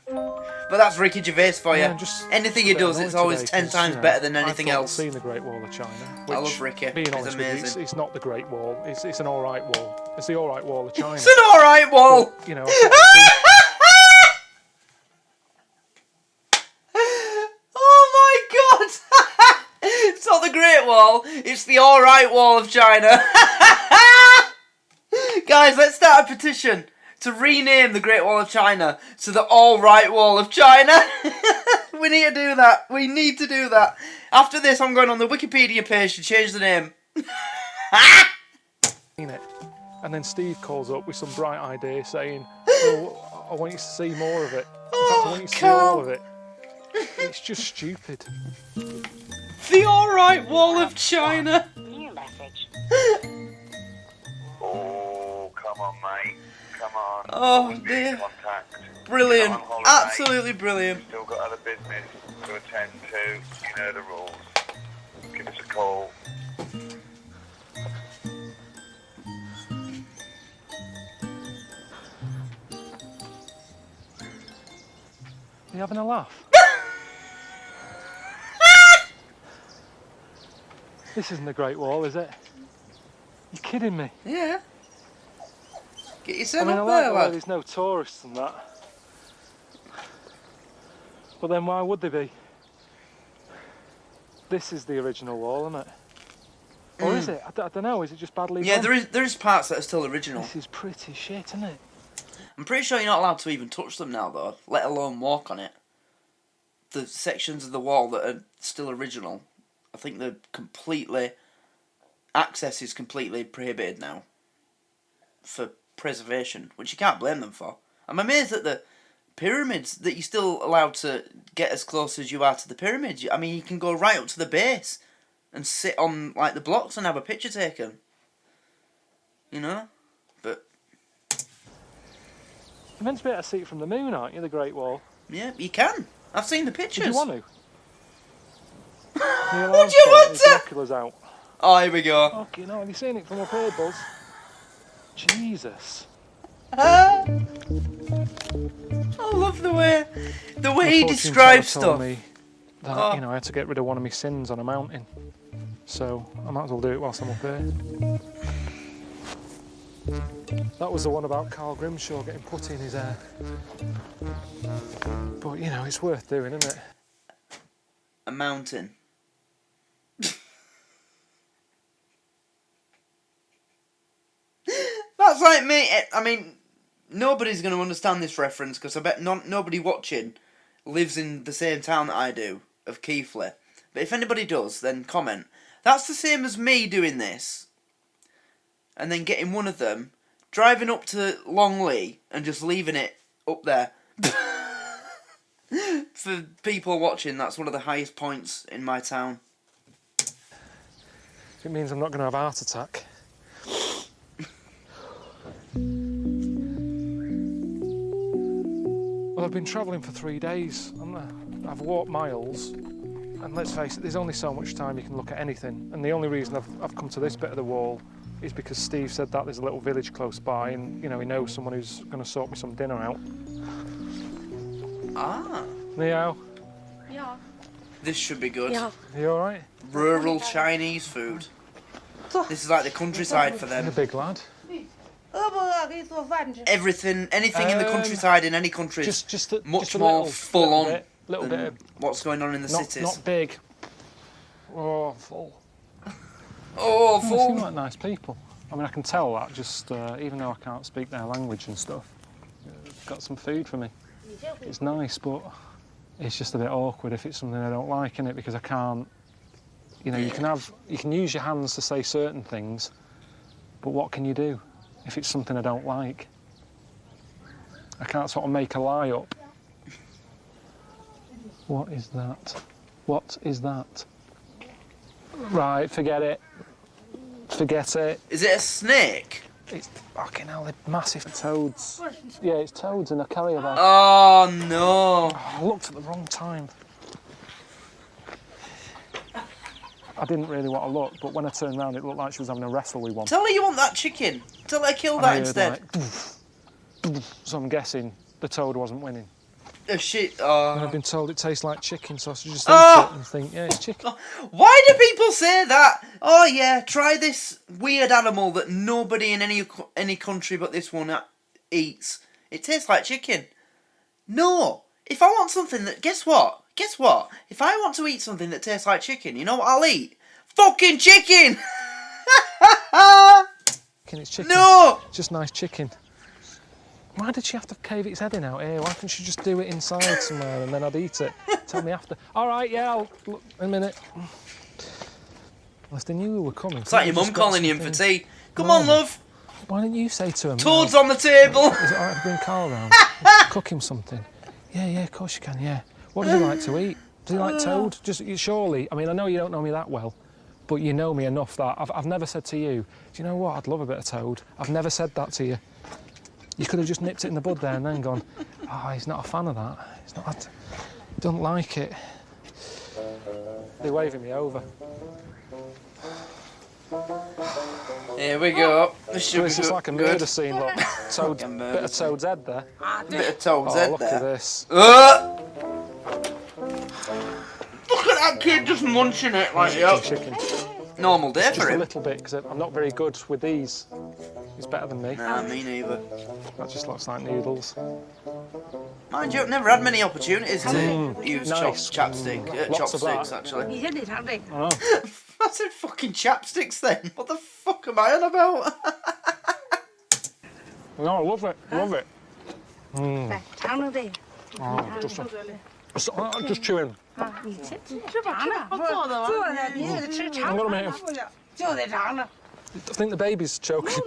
But that's Ricky Gervais for you. Yeah, anything he does, it's always 10 times better than anything else. I've seen the Great Wall of China. I love Ricky. Being He's honest with amazing. you, it's not the Great Wall. It's an all right wall. It's the all right wall of China. It's an alright wall! But, you know, oh my god! It's not the Great Wall, it's the alright wall of China. Guys, let's start a petition to rename the Great Wall of China to the Alright Wall of China. We need to do that. We need to do that. After this, I'm going on the Wikipedia page to change the name. And then Steve calls up with some bright idea saying, oh, I want you to see more of it. In fact, I want you to see all of it. It's just stupid. The Alright Wall of China. New message. Oh, come on, mate. Come on. Oh dear. Brilliant. Absolutely brilliant. Still got other business to attend to. You know the rules. Give us a call. Are you having a laugh? This isn't the Great Wall, is it? You're kidding me. Yeah. Get yourself I up like there, the way lad. there's no tourists and that. But then why would there be? This is the original wall, isn't it? Or is it? I don't know, is it just badly Yeah, done? there is parts that are still original. This is pretty shit, isn't it? I'm pretty sure you're not allowed to even touch them now, though, let alone walk on it. The sections of the wall that are still original, I think they're completely... Access is completely prohibited now. For preservation, which you can't blame them for. I'm amazed at the pyramids that you're still allowed to get as close as you are to the pyramids. I mean, you can go right up to the base and sit on like the blocks and have a picture taken. You know, but You're meant to be able to see it from the moon, aren't you? The Great Wall. yeah, you can. I've seen the pictures. Did you want to? Would you want to? Oculus out. Oh, here we go. Okay, no, have you seen it from up here, Buzz? Jesus. I love the way he describes stuff. Me that, you know, I had to get rid of one of my sins on a mountain, so I might as well do it whilst I'm up here. That was the one about Carl Grimshaw getting putty in his hair. But you know, it's worth doing, isn't it? A mountain. That's like me. I mean, nobody's going to understand this reference because I bet nobody watching lives in the same town that I do, of Keighley. But if anybody does, then comment. That's the same as me doing this and then getting one of them, driving up to Longley and just leaving it up there. For people watching, that's one of the highest points in my town. It means I'm not going to have a heart attack. Well, I've been travelling for 3 days. I've walked miles, and let's face it, there's only so much time you can look at anything. And the only reason I've come to this bit of the wall is because Steve said that there's a little village close by, and you know he knows someone who's going to sort me some dinner out. Ah. Meow. Yeah. This should be good. Yeah. Are you all right? Rural Chinese food. This is like the countryside for them. You're a big lad. Everything, anything in the countryside in any country is much more full on than what's going on in the cities. Not big. Oh, full. Oh, They full. seem like nice people. I mean, I can tell that just even though I can't speak their language and stuff. They've got some food for me. It's nice, but it's just a bit awkward if it's something I don't like, innit? Because I can't. You know, you can use your hands to say certain things, but what can you do if it's something I don't like? I can't sort of make a lie up. What is that? What is that? Right, forget it. Forget it. Is it a snake? It's fucking hell, they're massive toads. Yeah, it's toads in a carrier bag. Oh no! I looked at the wrong time. I didn't really want to look, but when I turned around, it looked like she was having a wrestle with one. Tell her you want that chicken. Tell her kill And that I heard, instead. Like, so I'm guessing the toad wasn't winning. Shit. And I've been told it tastes like chicken, so I should just eat it and think, yeah, it's chicken. Why do people say that? Oh yeah, try this weird animal that nobody in any country but this one eats. It tastes like chicken. No. If I want something that... Guess what? Guess what? If I want to eat something that tastes like chicken, you know what I'll eat? Fucking chicken! It's chicken. No! It's just nice chicken. Why did she have to cave its head in out here? Why couldn't she just do it inside somewhere and then I'd eat it? Tell me after. All right, yeah, I'll look in a minute. Unless they knew we were coming. It's like your mum calling you in for tea. Come on, love. Why didn't you say to him? Toads on the table. Is it all right to bring Carl round? Cook him something. Yeah, of course you can, yeah. What does he like to eat? Does he like toad? Just surely. I mean, I know you don't know me that well, but you know me enough that I've never said to you, do you know what? I'd love a bit of toad. I've never said that to you. You could have just nipped it in the bud there and then gone, oh, he's not a fan of that. He's not. Don't like it. They're waving me over. Here we go. This should be just like a good. murder scene, look. Toad, bit of Toad's head there. Bit of Toad's oh, head look there. at this. Look at that kid just munching it like chicken. Normal day just for him. A little bit, because I'm not very good with these. He's better than me. Nah, me neither. That just looks like noodles. Mind you, I've never had many opportunities to use nice. chopsticks, actually. Oh. I said fucking chapsticks then. What the fuck am I on about? No, I love it. Love it. Just chewing. I'm gonna make I think the baby's choking.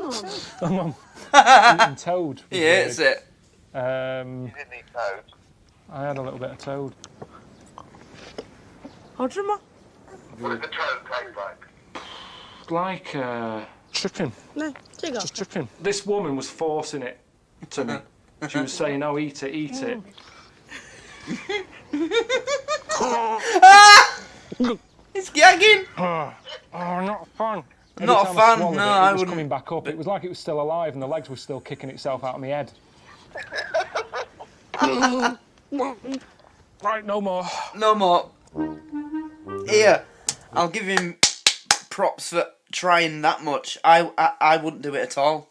Mum. Eating toad. Yeah, it's it. You didn't eat toad. I had a little bit of toad. 好吃吗? What does the toad taste like? It's like chicken. Just chicken. This woman was forcing it to me. She was saying, "Oh, eat it, eat it." It's gagging. Oh, not fun. Not Every time fun. I swallowed No, it, I it was wouldn't. coming back up. It was like it was still alive, and the legs were still kicking itself out of my head. Right, no more. No more. Here, I'll give him props for trying that much. I wouldn't do it at all.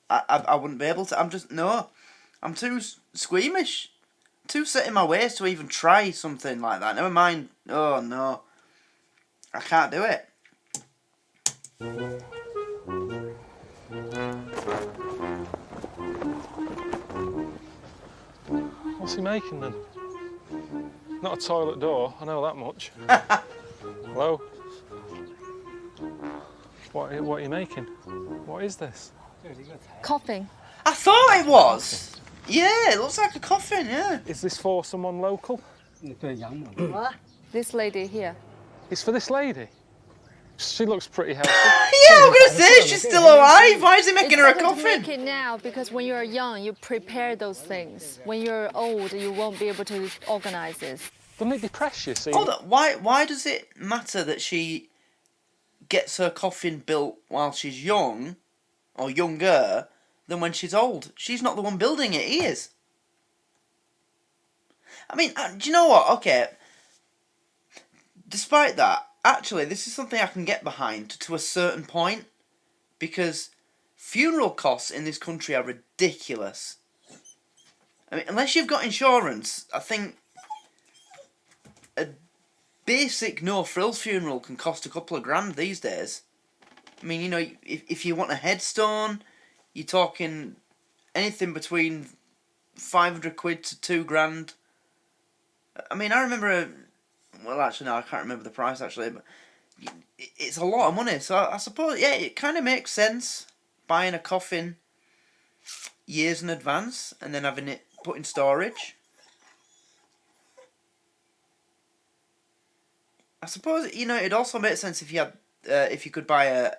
I wouldn't be able to. I'm too squeamish. Too set in my ways to even try something like that. Never mind. Oh no. I can't do it. What's he making then? Not a toilet door, I know that much. Hello? What are you making? What is this? Coffin. I thought it was. Yeah, it looks like a coffin, yeah. Is this for someone local? This lady here. It's for this lady? She looks pretty healthy. Yeah, I'm gonna say she's still alive. Why is he making her a It's better to coffin? make it now because when you're young, you prepare those things. When you're old, you won't be able to organize this. Doesn't it depress you? See? Hold on, why does it matter that she gets her coffin built while she's young, or younger, than when she's old? She's not the one building it, he is. I mean, do you know what? Okay. Despite that, actually, this is something I can get behind to a certain point, because funeral costs in this country are ridiculous. I mean, unless you've got insurance, I think a basic no-frills funeral can cost a couple of grand these days. I mean, you know, if you want a headstone, you're talking anything between 500 quid to 2 grand. I mean, I remember well, actually, no, I can't remember the price, actually, but it's a lot of money. So I suppose, yeah, it kind of makes sense buying a coffin years in advance and then having it put in storage. I suppose, you know, it also makes sense if you had, if you could buy a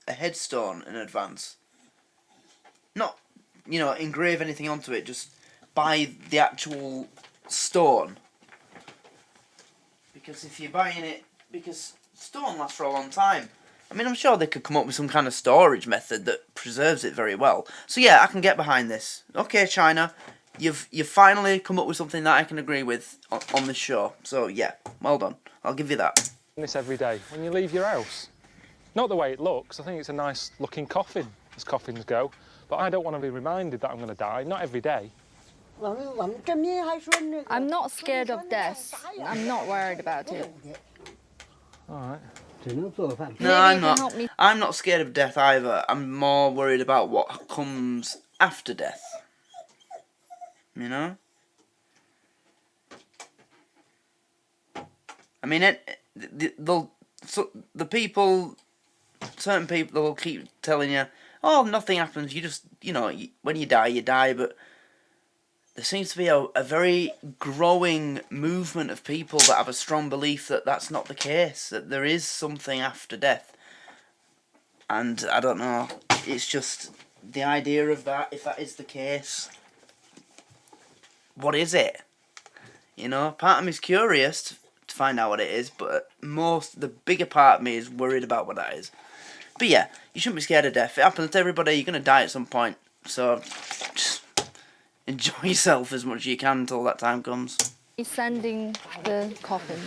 headstone in advance. Not, you know, engrave anything onto it, just buy the actual stone. Because if you're buying it, because stone lasts for a long time. I mean, I'm sure they could come up with some kind of storage method that preserves it very well. So yeah, I can get behind this. Okay, China, you've finally come up with something that I can agree with on this show. So yeah, well done. I'll give you that. This every day when you leave your house. Not the way it looks. I think it's a nice looking coffin, as coffins go. But I don't want to be reminded that I'm going to die. Not every day. I'm not scared of death. I'm not worried about it. All right. No, I'm not. I'm not scared of death either. I'm more worried about what comes after death. You know? I mean, the people, certain people will keep telling you, oh, nothing happens, you just, you know, when you die, but there seems to be a very growing movement of people that have a strong belief that that's not the case, that there is something after death. And I don't know, it's just the idea of that, if that is the case, what is it? You know, part of me is curious to find out what it is, but the bigger part of me is worried about what that is. But yeah, you shouldn't be scared of death. It happens to everybody, you're going to die at some point, so just enjoy yourself as much as you can until that time comes. He's sending the coffin.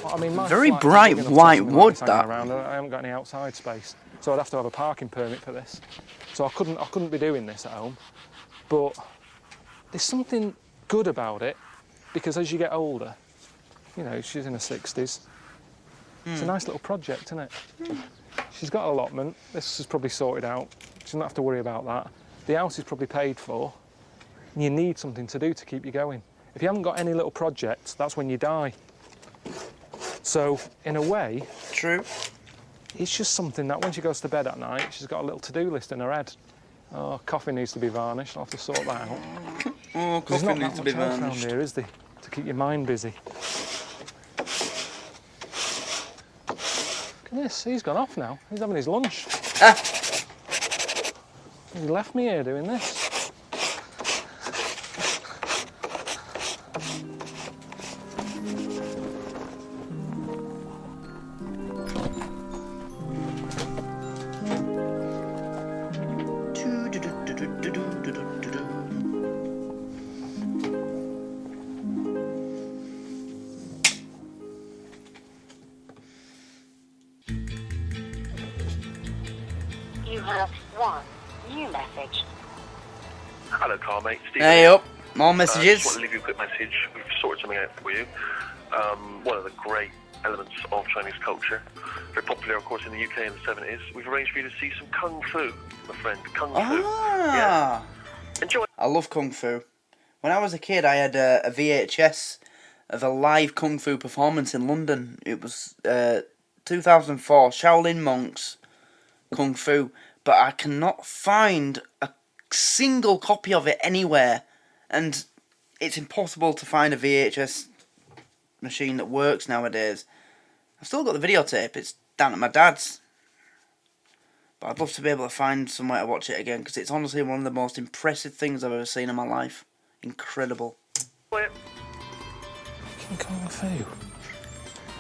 I mean, my very flat's bright big enough to white have something wood, like this hanging that. around. I haven't got any outside space, so I'd have to have a parking permit for this. So I couldn't be doing this at home. But there's something good about it, because as you get older, you know, she's in her 60s. It's a nice little project, isn't it? She's got an allotment. This is probably sorted out. She doesn't have to worry about that. The house is probably paid for. And you need something to do to keep you going. If you haven't got any little projects, that's when you die. So, in a way... True. It's just something that when she goes to bed at night, she's got a little to-do list in her head. Oh, coffee needs to be varnished. I'll have to sort that out. Oh, There's coffee not needs that to be much else around varnished. here, is there? To keep your mind busy. Look at this. He's gone off now. He's having his lunch. He left me here doing this. You have one new message. Hello, car mate. Stephen. Hey up, more Just messages. want to leave you a quick message. We've sorted something out for you. One of the great elements of Chinese culture, very popular, of course, in the UK in the 70s. We've arranged for you to see some kung fu, my friend. Kung fu. Yeah. Enjoy. I love kung fu. When I was a kid, I had a VHS of a live kung fu performance in London. It was 2004, Shaolin monks kung fu, but I cannot find a single copy of it anywhere, and it's impossible to find a VHS machine that works nowadays. I've still got the videotape. It's down at my dad's, but I'd love to be able to find somewhere to watch it again, because it's honestly one of the most impressive things I've ever seen in my life. Incredible. Kung fu.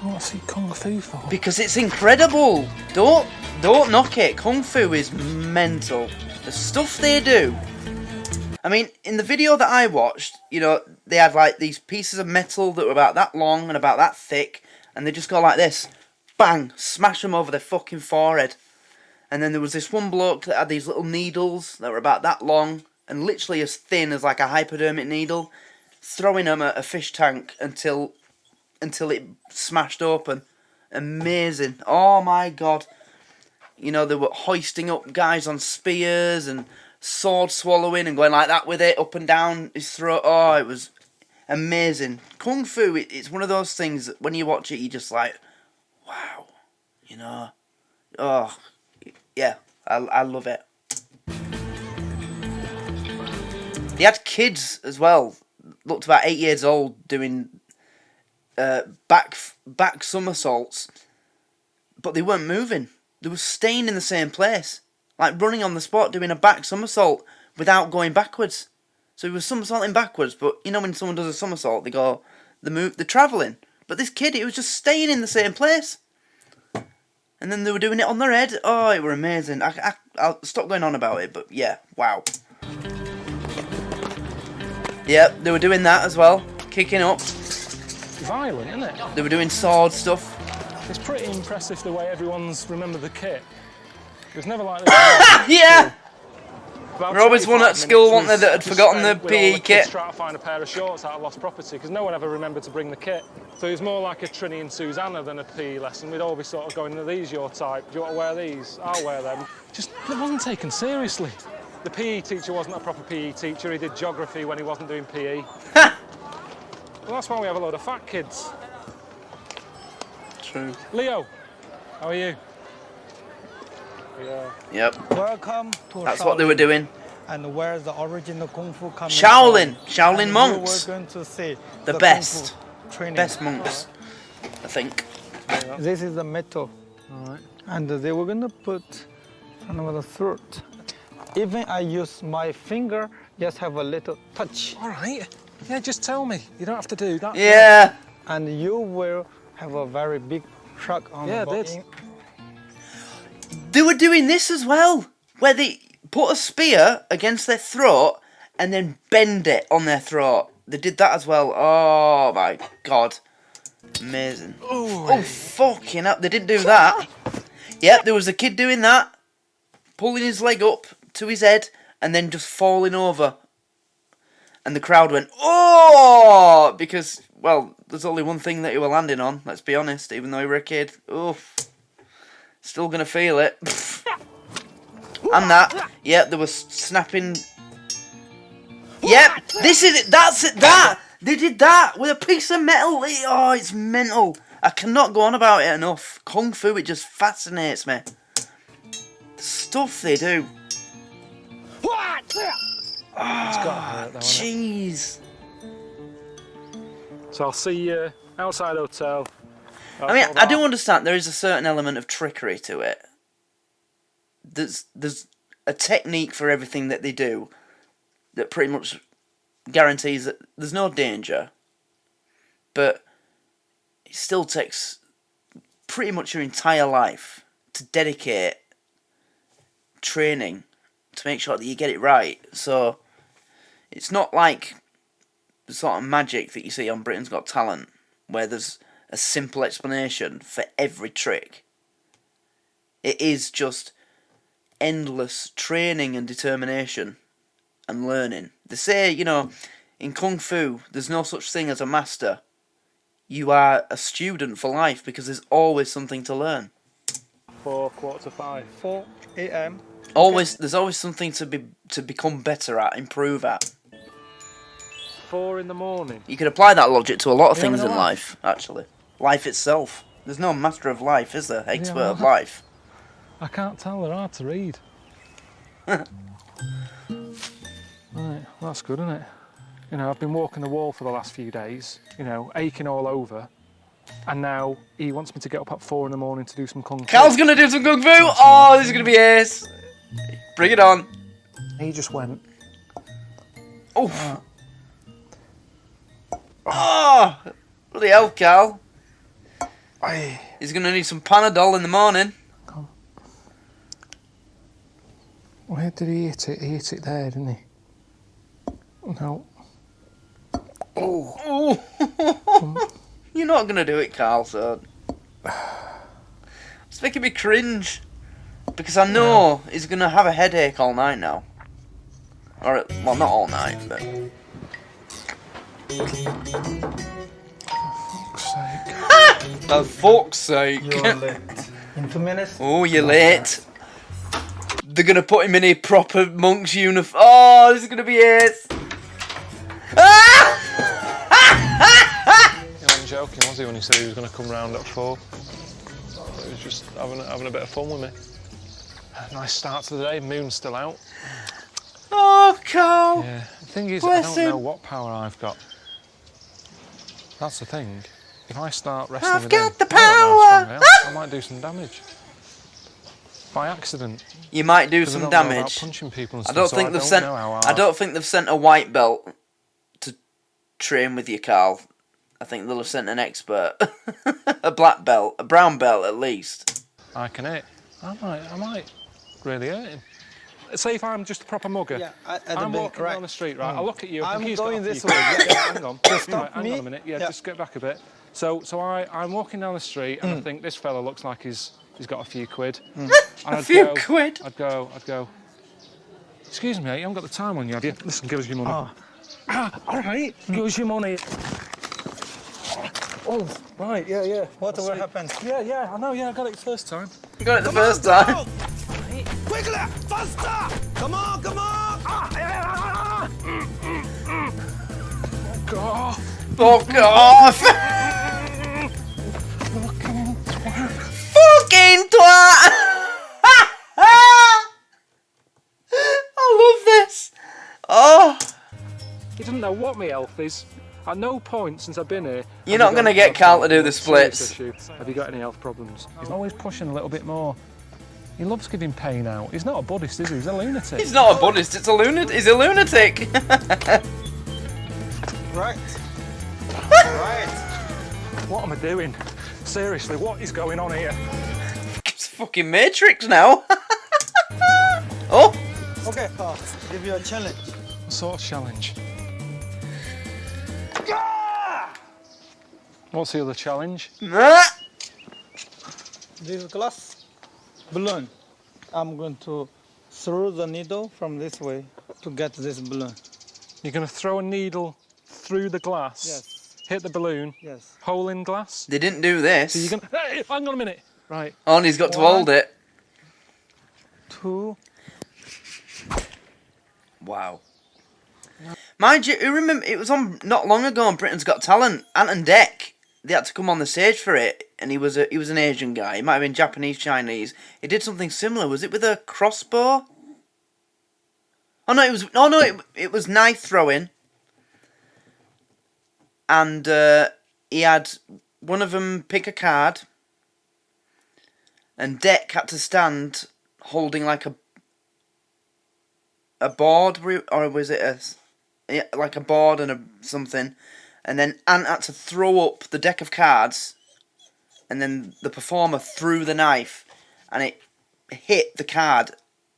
What's he kung fu for? Because it's incredible. Don't knock it. Kung fu is mental. The stuff they do. I mean, in the video that I watched, you know, they had like these pieces of metal that were about that long and about that thick, and they just go like this, bang, smash them over their fucking forehead. And then there was this one bloke that had these little needles that were about that long and literally as thin as like a hypodermic needle, throwing them at a fish tank until it smashed open. Amazing. Oh my god. You know, they were hoisting up guys on spears and sword swallowing and going like that with it, up and down his throat. Oh, it was amazing. Kung Fu, it's one of those things that when you watch it, you just like, wow. You know. Oh, yeah. I love it. They had kids as well. Looked about 8 years old doing back somersaults, but they weren't moving. They were staying in the same place, like running on the spot, doing a back somersault without going backwards. So he was somersaulting backwards, but you know when someone does a somersault, they're travelling. But this kid, he was just staying in the same place, and then they were doing it on their head. Oh, it were amazing. I'll stop going on about it, but yeah, wow. Yep, they were doing that as well, kicking up. Violent, isn't it? They were doing sword stuff. It's pretty impressive the way everyone's remembered the kit. It was never like this. Yeah! About There always one at 25 school, minutes weren't there, that had was forgotten the spent with all PE the kids kit? trying to find a pair of shorts out of lost property, because no one ever remembered to bring the kit. So it was more like a Trini and Susanna than a PE lesson. We'd all be sort of going, are these your type? Do you want to wear these? I'll wear them. Just, it wasn't taken seriously. The PE teacher wasn't a proper PE teacher. He did geography when he wasn't doing PE. Well, that's why we have a load of fat kids. True. Leo, how are you? Yeah. Yep. Welcome to That's Shaolin. what they were doing. And where the original Kung Fu comes Shaolin and monks. You were going to see The Kung best. Fu training. Best monks, I think. This is the metal. All right. And they were going to put under the throat. Even I use my finger, just have a little touch. All right. Yeah, just tell me. You don't have to do that. Yeah. And you will have a very big shock on the body. They were doing this as well, where they put a spear against their throat and then bend it on their throat. They did that as well. Oh my god. Amazing. Oh, fucking hell. They didn't do that. Yep, there was a kid doing that, pulling his leg up to his head and then just falling over. And the crowd went, oh! Because, well, there's only one thing that he were landing on, let's be honest, even though he were a kid. Oof. Still gonna feel it. And that. Yep, there was snapping. Yep, this is it. That's it. That. They did that with a piece of metal. Oh, it's mental. I cannot go on about it enough. Kung Fu, it just fascinates me. The stuff they do. It's gotta hurt though, hasn't it? Jeez. So I'll see you outside hotel. I mean, I do understand there is a certain element of trickery to it. There's a technique for everything that they do that pretty much guarantees that there's no danger. But it still takes pretty much your entire life to dedicate training to make sure that you get it right. So it's not like the sort of magic that you see on Britain's Got Talent, where there's a simple explanation for every trick. It is just endless training and determination and learning. They say, you know, in Kung Fu, there's no such thing as a master. You are a student for life because there's always something to learn. 4:45. 4 a.m. Always, there's always something to become better at, improve at. 4 in the morning. You could apply that logic to a lot of You things having in a life, actually. Life itself. There's no master of life, is there? Expert having of a- life. I can't tell, they're hard to read. Right, well, that's good, isn't it? You know, I've been walking the wall for the last few days, you know, aching all over. And now he wants me to get up at 4 in the morning to do some Kung Fu. Cal's gonna do some Kung Fu! Oh, this is gonna be ace! Bring it on. He just went. Oh! Oh! Bloody hell, Cal. He's gonna need some Panadol in the morning. Where did he hit it? He hit it there, didn't he? No. Oh! You're not gonna do it, Carl, so... It's making me cringe. Because I know he's gonna have a headache all night now. Or, well, not all night, but... For fuck's sake. You're late. In 2 minutes? Oh, you're late. They're gonna put him in a proper monk's uniform. Oh, this is gonna be ace. Ah! He wasn't joking, was he, when he said he was going to come round at 4? He was just having a bit of fun with me. Nice start to the day, moon's still out. Oh, Carl. Yeah, the thing is, Bless I don't know him. what power I've got. That's the thing. If I start wrestling I've with got him, the I don't know how strong I am. power. I might do some damage. By accident. You might do 'Cause I some don't know about damage. punching people and I stuff, don't so think I they've don't sent. know how I don't think they've sent a white belt to train with you, Carl. I think they'll have sent an expert, a black belt, a brown belt at least. I can hit. I might really hurt him. Say if I'm just a proper mugger. Yeah, at the I'm back, walking right. down the street, right? I look at you. I I'm think he's got going a this few- way. Yeah, hang on. To stop Right, hang me? on a minute. Yeah, Yeah. just get back a bit. So I'm walking down the street and I think this fella looks like he's got a few quid. And A I'd few go- quid? I'd go. Excuse me, mate, you haven't got the time on you, have you? Listen, give us your money. All right, give us your money. Oh, right, yeah. Whatever happened? Yeah, I know, I got it the first time. You got it the first time. Quickly, faster! Come on! God. Fuck off! Fucking twat! I love this. Oh, He doesn't know what my health is. At no point since I've been here. You're not gonna get Cal to do the splits. Have you got any health problems? He's always pushing a little bit more. He loves giving pain out. He's not a Buddhist, is he? He's a lunatic. he's not a Buddhist. It's a lunatic. He's a lunatic. Right. What am I doing? Seriously, what is going on here? It's fucking Matrix now. Oh. Okay, Carl. Give you a challenge. What sort of challenge? What's the other challenge? This glass balloon. I'm going to throw the needle from this way to get this balloon. You're going to throw a needle through the glass, Yes. hit the balloon, Yes. hole in glass. They didn't do this. So you're going to... Hey, hang on a minute. Right. Oh, and he's got to 1, hold it. 2. Wow. Mind you, remember it was on not long ago on Britain's Got Talent. Ant and Dec they had to come on the stage for it, and he was an Asian guy. He might have been Japanese, Chinese. He did something similar. Was it with a crossbow? Oh no, it was knife throwing. And he had one of them pick a card, and Deck had to stand holding like a board, or was it like a board and something, and then Ant had to throw up the deck of cards, and then the performer threw the knife, and it hit the card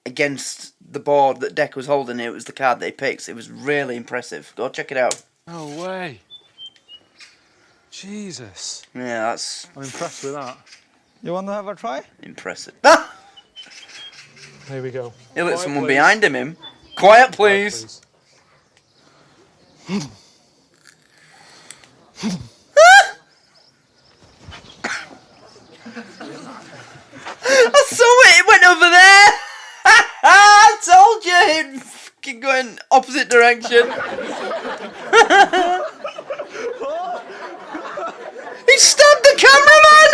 against the board that Deck was holding. It was the card that he picked. It was really impressive. Go check it out. No way. Jesus. Yeah, that's... I'm impressed with that. You want to have a try? Impressive. Ah! Here we go. He'll let Quiet, someone please. behind him. Quiet, please. Quiet, please. I saw it. It went over there. I told you he'd fucking go in opposite direction. He stabbed the cameraman.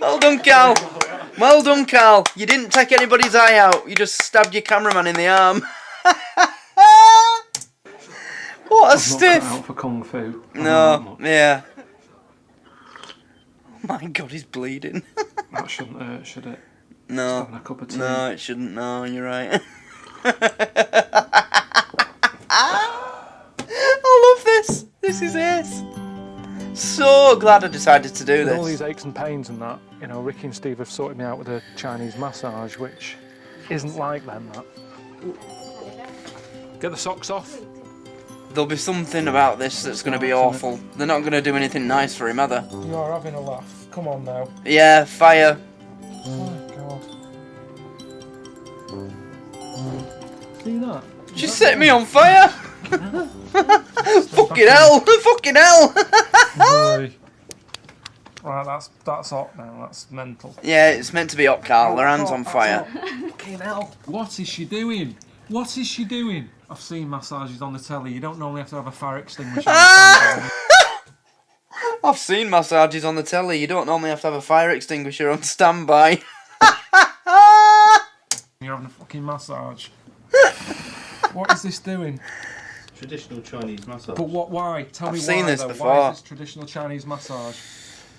Well done, Cal. Well done, Cal. You didn't take anybody's eye out. You just stabbed your cameraman in the arm. What a stiff. Not cut out for kung fu. No, yeah. Oh my God, he's bleeding. That shouldn't hurt, should it? No. Just having a cup of tea. No, it shouldn't. No, you're right. I love this. This is ace. So glad I decided to do With this. all these aches and pains and that, you know, Ricky and Steve have sorted me out with a Chinese massage, which isn't like them, that. Get the socks off. There'll be something about this that's going to be awful. They're not going to do anything nice for him, are they? You are having a laugh. Come on now. Yeah, fire. Oh, God. See that? She set me on fire. Fucking hell. Fucking hell. Right, that's hot now. That's mental. Yeah, it's meant to be hot, Carl. Their hands on fire. Fucking hell. What is she doing? What is she doing? I've seen massages on the telly. You don't normally have to have a fire extinguisher. I've seen massages on the telly. You don't normally have to have a fire extinguisher on standby. You're having a fucking massage. What is this doing? Traditional Chinese massage. But what? Why? Tell me I've why. seen this though. before. Why is this traditional Chinese massage?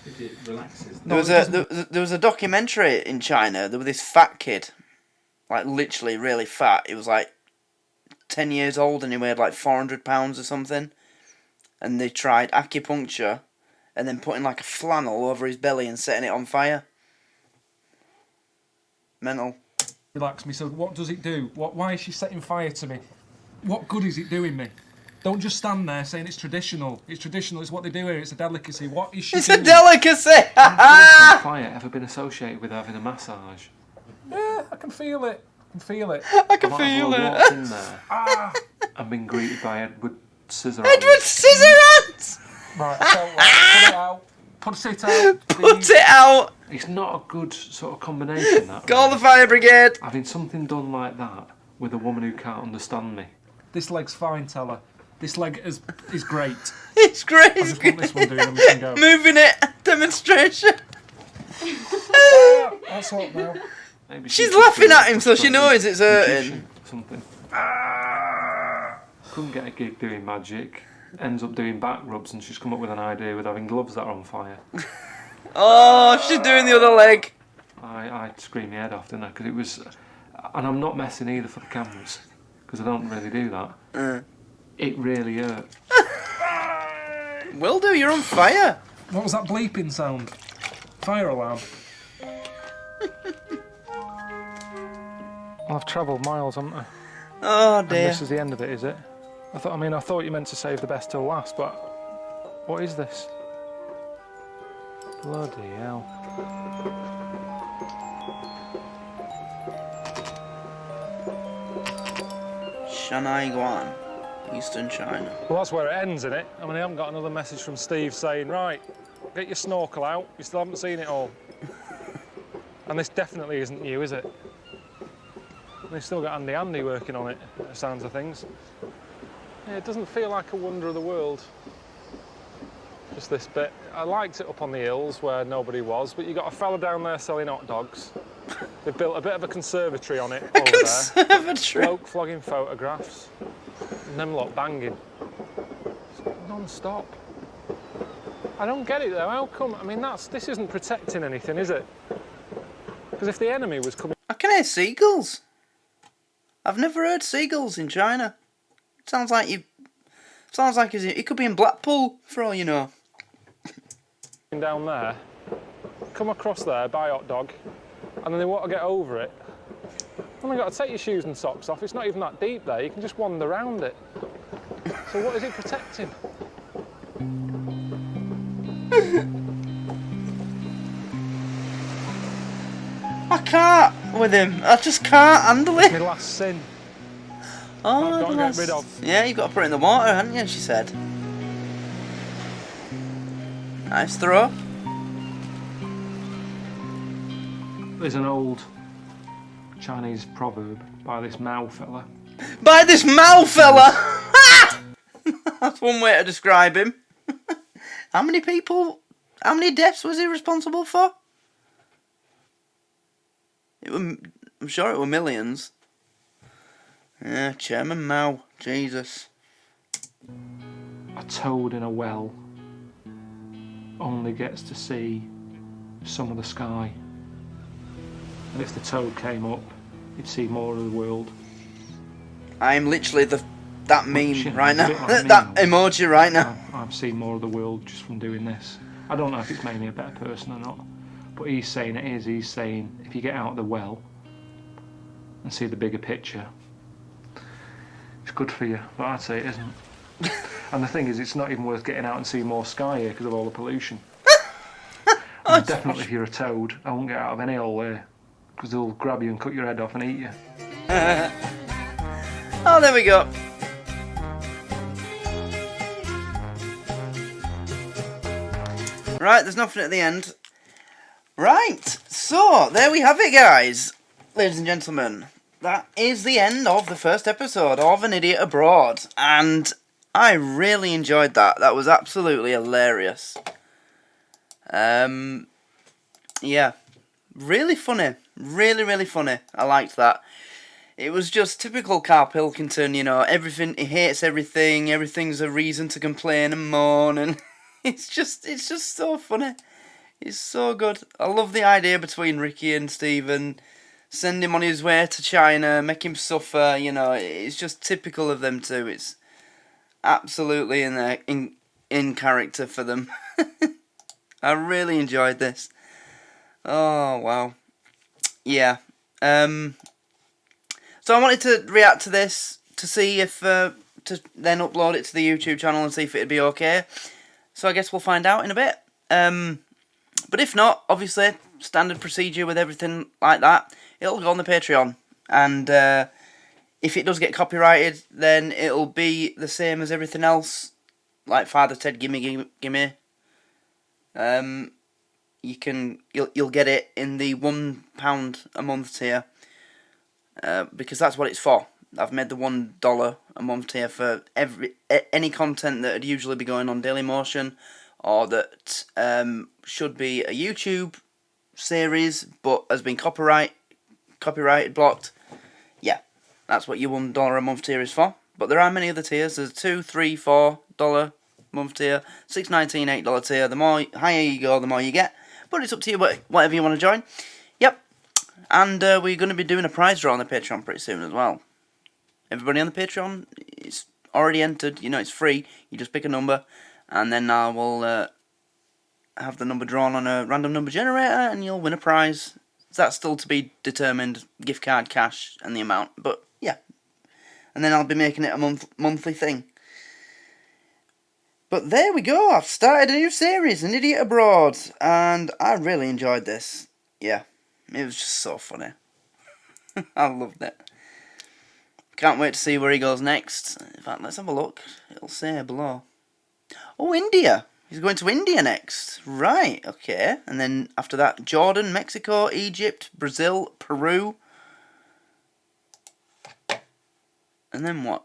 It relaxes. There was a documentary in China. There was this fat kid, like literally really fat. He was like 10 years old and he weighed like 400 pounds or something. And they tried acupuncture and then putting like a flannel over his belly and setting it on fire. Mental. Relax me. So what does it do? Why is she setting fire to me? What good is it doing me? Don't just stand there saying it's traditional. It's traditional. It's what they do here. It's a delicacy. What is she doing? It's a delicacy! Has fire ever been associated with having a massage? Yeah, I can feel it. I can feel it. I can feel it. Walked in there and been greeted by Edward Scissorhands. Edward Scissorhands! Right, so put it out. Put it out. Put it out! It's not a good sort of combination, that. Call the fire brigade! Having something done like that with a woman who can't understand me. This leg's fine, tell her. This leg is great. It's great. I just want this one doing and we can go. Moving it. Demonstration. That's hot now. Maybe She's laughing at him so she knows it's hurting. Something. Couldn't get a gig doing magic. Ends up doing back rubs and she's come up with an idea with having gloves that are on fire. Oh, she's doing the other leg. I screamed my head off, didn't I? Because it was... And I'm not messing either for the cameras. Because I don't really do that. It really hurt. Will do, you're on fire. What was that bleeping sound? Fire alarm. I've travelled miles, haven't I? Oh dear. And this is the end of it, is it? I thought you meant to save the best till last, but what is this? Bloody hell. Shanghai Guan, Eastern China. Well, that's where it ends, isn't it? I mean, I haven't got another message from Steve saying, right, get your snorkel out. You still haven't seen it all. And this definitely isn't you, is it? And they've still got Andy working on it, by the sounds of things. Yeah, it doesn't feel like a wonder of the world. Just this bit. I liked it up on the hills where nobody was, but you got a fella down there selling hot dogs. They've built a bit of a conservatory on it over conservatory. there. Bloke flogging photographs. And them lot banging. Non-stop. I don't get it though. How come? I mean, this isn't protecting anything, is it? Because if the enemy was coming... I can hear seagulls. I've never heard seagulls in China. It sounds like you... Sounds like it could be in Blackpool, for all you know. Down there, come across there, buy a hot dog, and then they want to get over it. Oh my God, take your shoes and socks off. It's not even that deep there. You can just wander around it. So what is it protecting? I can't with him. I just can't handle it. My last sin. Oh, I've got to get rid of. Yeah, you've got to put it in the water, haven't you? She said. Nice throw. There's an old Chinese proverb by this Mao fella. By this Mao fella! That's one way to describe him. How many deaths was he responsible for? I'm sure it were millions. Yeah, Chairman Mao. Jesus. A toad in a well only gets to see some of the sky. And if the toad came up, he'd see more of the world. I'm literally that meme right now. Like That emoji right now. I've seen more of the world just from doing this. I don't know if it's made me a better person or not, but he's saying it is. He's saying if you get out of the well and see the bigger picture, it's good for you, but I'd say it isn't. And the thing is, it's not even worth getting out and seeing more sky here because of all the pollution. And definitely if you're a toad, I won't get out of any hole there because they'll grab you and cut your head off and eat you. Oh, there we go. Right, there's nothing at the end. Right, so there we have it, guys. Ladies and gentlemen, that is the end of the first episode of An Idiot Abroad. And I really enjoyed that. That was absolutely hilarious. Yeah, really funny. Really, really funny. I liked that. It was just typical Carl Pilkington, you know, everything, he hates everything, everything's a reason to complain and moan, and it's just so funny. It's so good. I love the idea between Ricky and Stephen. Send him on his way to China, make him suffer, you know, it's just typical of them two. It's absolutely in character for them. I really enjoyed this. Oh, wow. Yeah. So I wanted to react to this to see if, to then upload it to the YouTube channel and see if it'd be okay. So I guess we'll find out in a bit. But if not, obviously, standard procedure with everything like that, it'll go on the Patreon. And if it does get copyrighted, then it'll be the same as everything else. Like Father Ted, Gimme. You'll get it in the £1 a month tier. Because that's what it's for. I've made the $1 a month tier for any content that would usually be going on Dailymotion, or that should be a YouTube series but has been copyrighted blocked. Yeah, that's what your $1 a month tier is for. But there are many other tiers. There's $2, $3, $4 month tier, $6.19, $8 tier. The more higher you go, the more you get. But it's up to you, whatever you want to join. Yep. And we're going to be doing a prize draw on the Patreon pretty soon as well. Everybody on the Patreon is already entered. You know, it's free. You just pick a number, and then I will have the number drawn on a random number generator, and you'll win a prize. That's still to be determined, gift card, cash, and the amount. But, yeah. And then I'll be making it a monthly thing. But there we go. I've started a new series, An Idiot Abroad. And I really enjoyed this. Yeah. It was just so funny. I loved it. Can't wait to see where he goes next. In fact, let's have a look. It'll say below. Oh, India. He's going to India next. Right, okay. And then after that, Jordan, Mexico, Egypt, Brazil, Peru. And then what?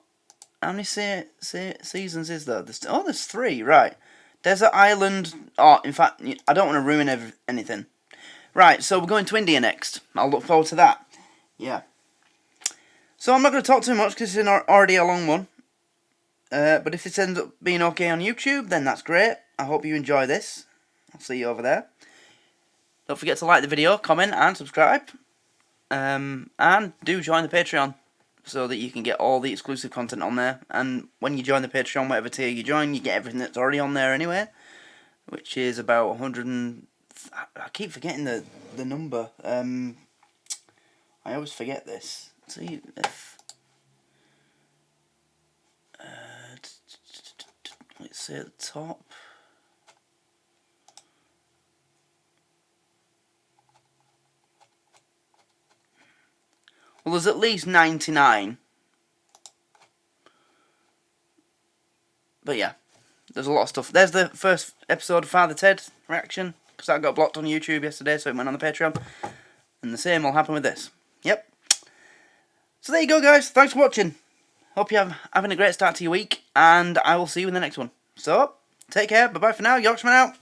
How many seasons is there? There's 3, right. Desert Island. Oh, in fact, I don't want to ruin anything. Right, so we're going to India next. I'll look forward to that. Yeah. So I'm not going to talk too much because it's already a long one. But if this ends up being okay on YouTube, then that's great. I hope you enjoy this. I'll see you over there. Don't forget to like the video, comment and subscribe. And do join the Patreon so that you can get all the exclusive content on there. And when you join the Patreon, whatever tier you join, you get everything that's already on there anyway. Which is about 100 and... I keep forgetting the number. I always forget this. Let's see if... let's say at the top. Well, there's at least 99. But yeah, there's a lot of stuff. There's the first episode of Father Ted reaction, because that got blocked on YouTube yesterday, so it went on the Patreon. And the same will happen with this. Yep. So there you go, guys. Thanks for watching. Hope you're having a great start to your week, and I will see you in the next one. So, take care. Bye-bye for now. Yorkshireman out.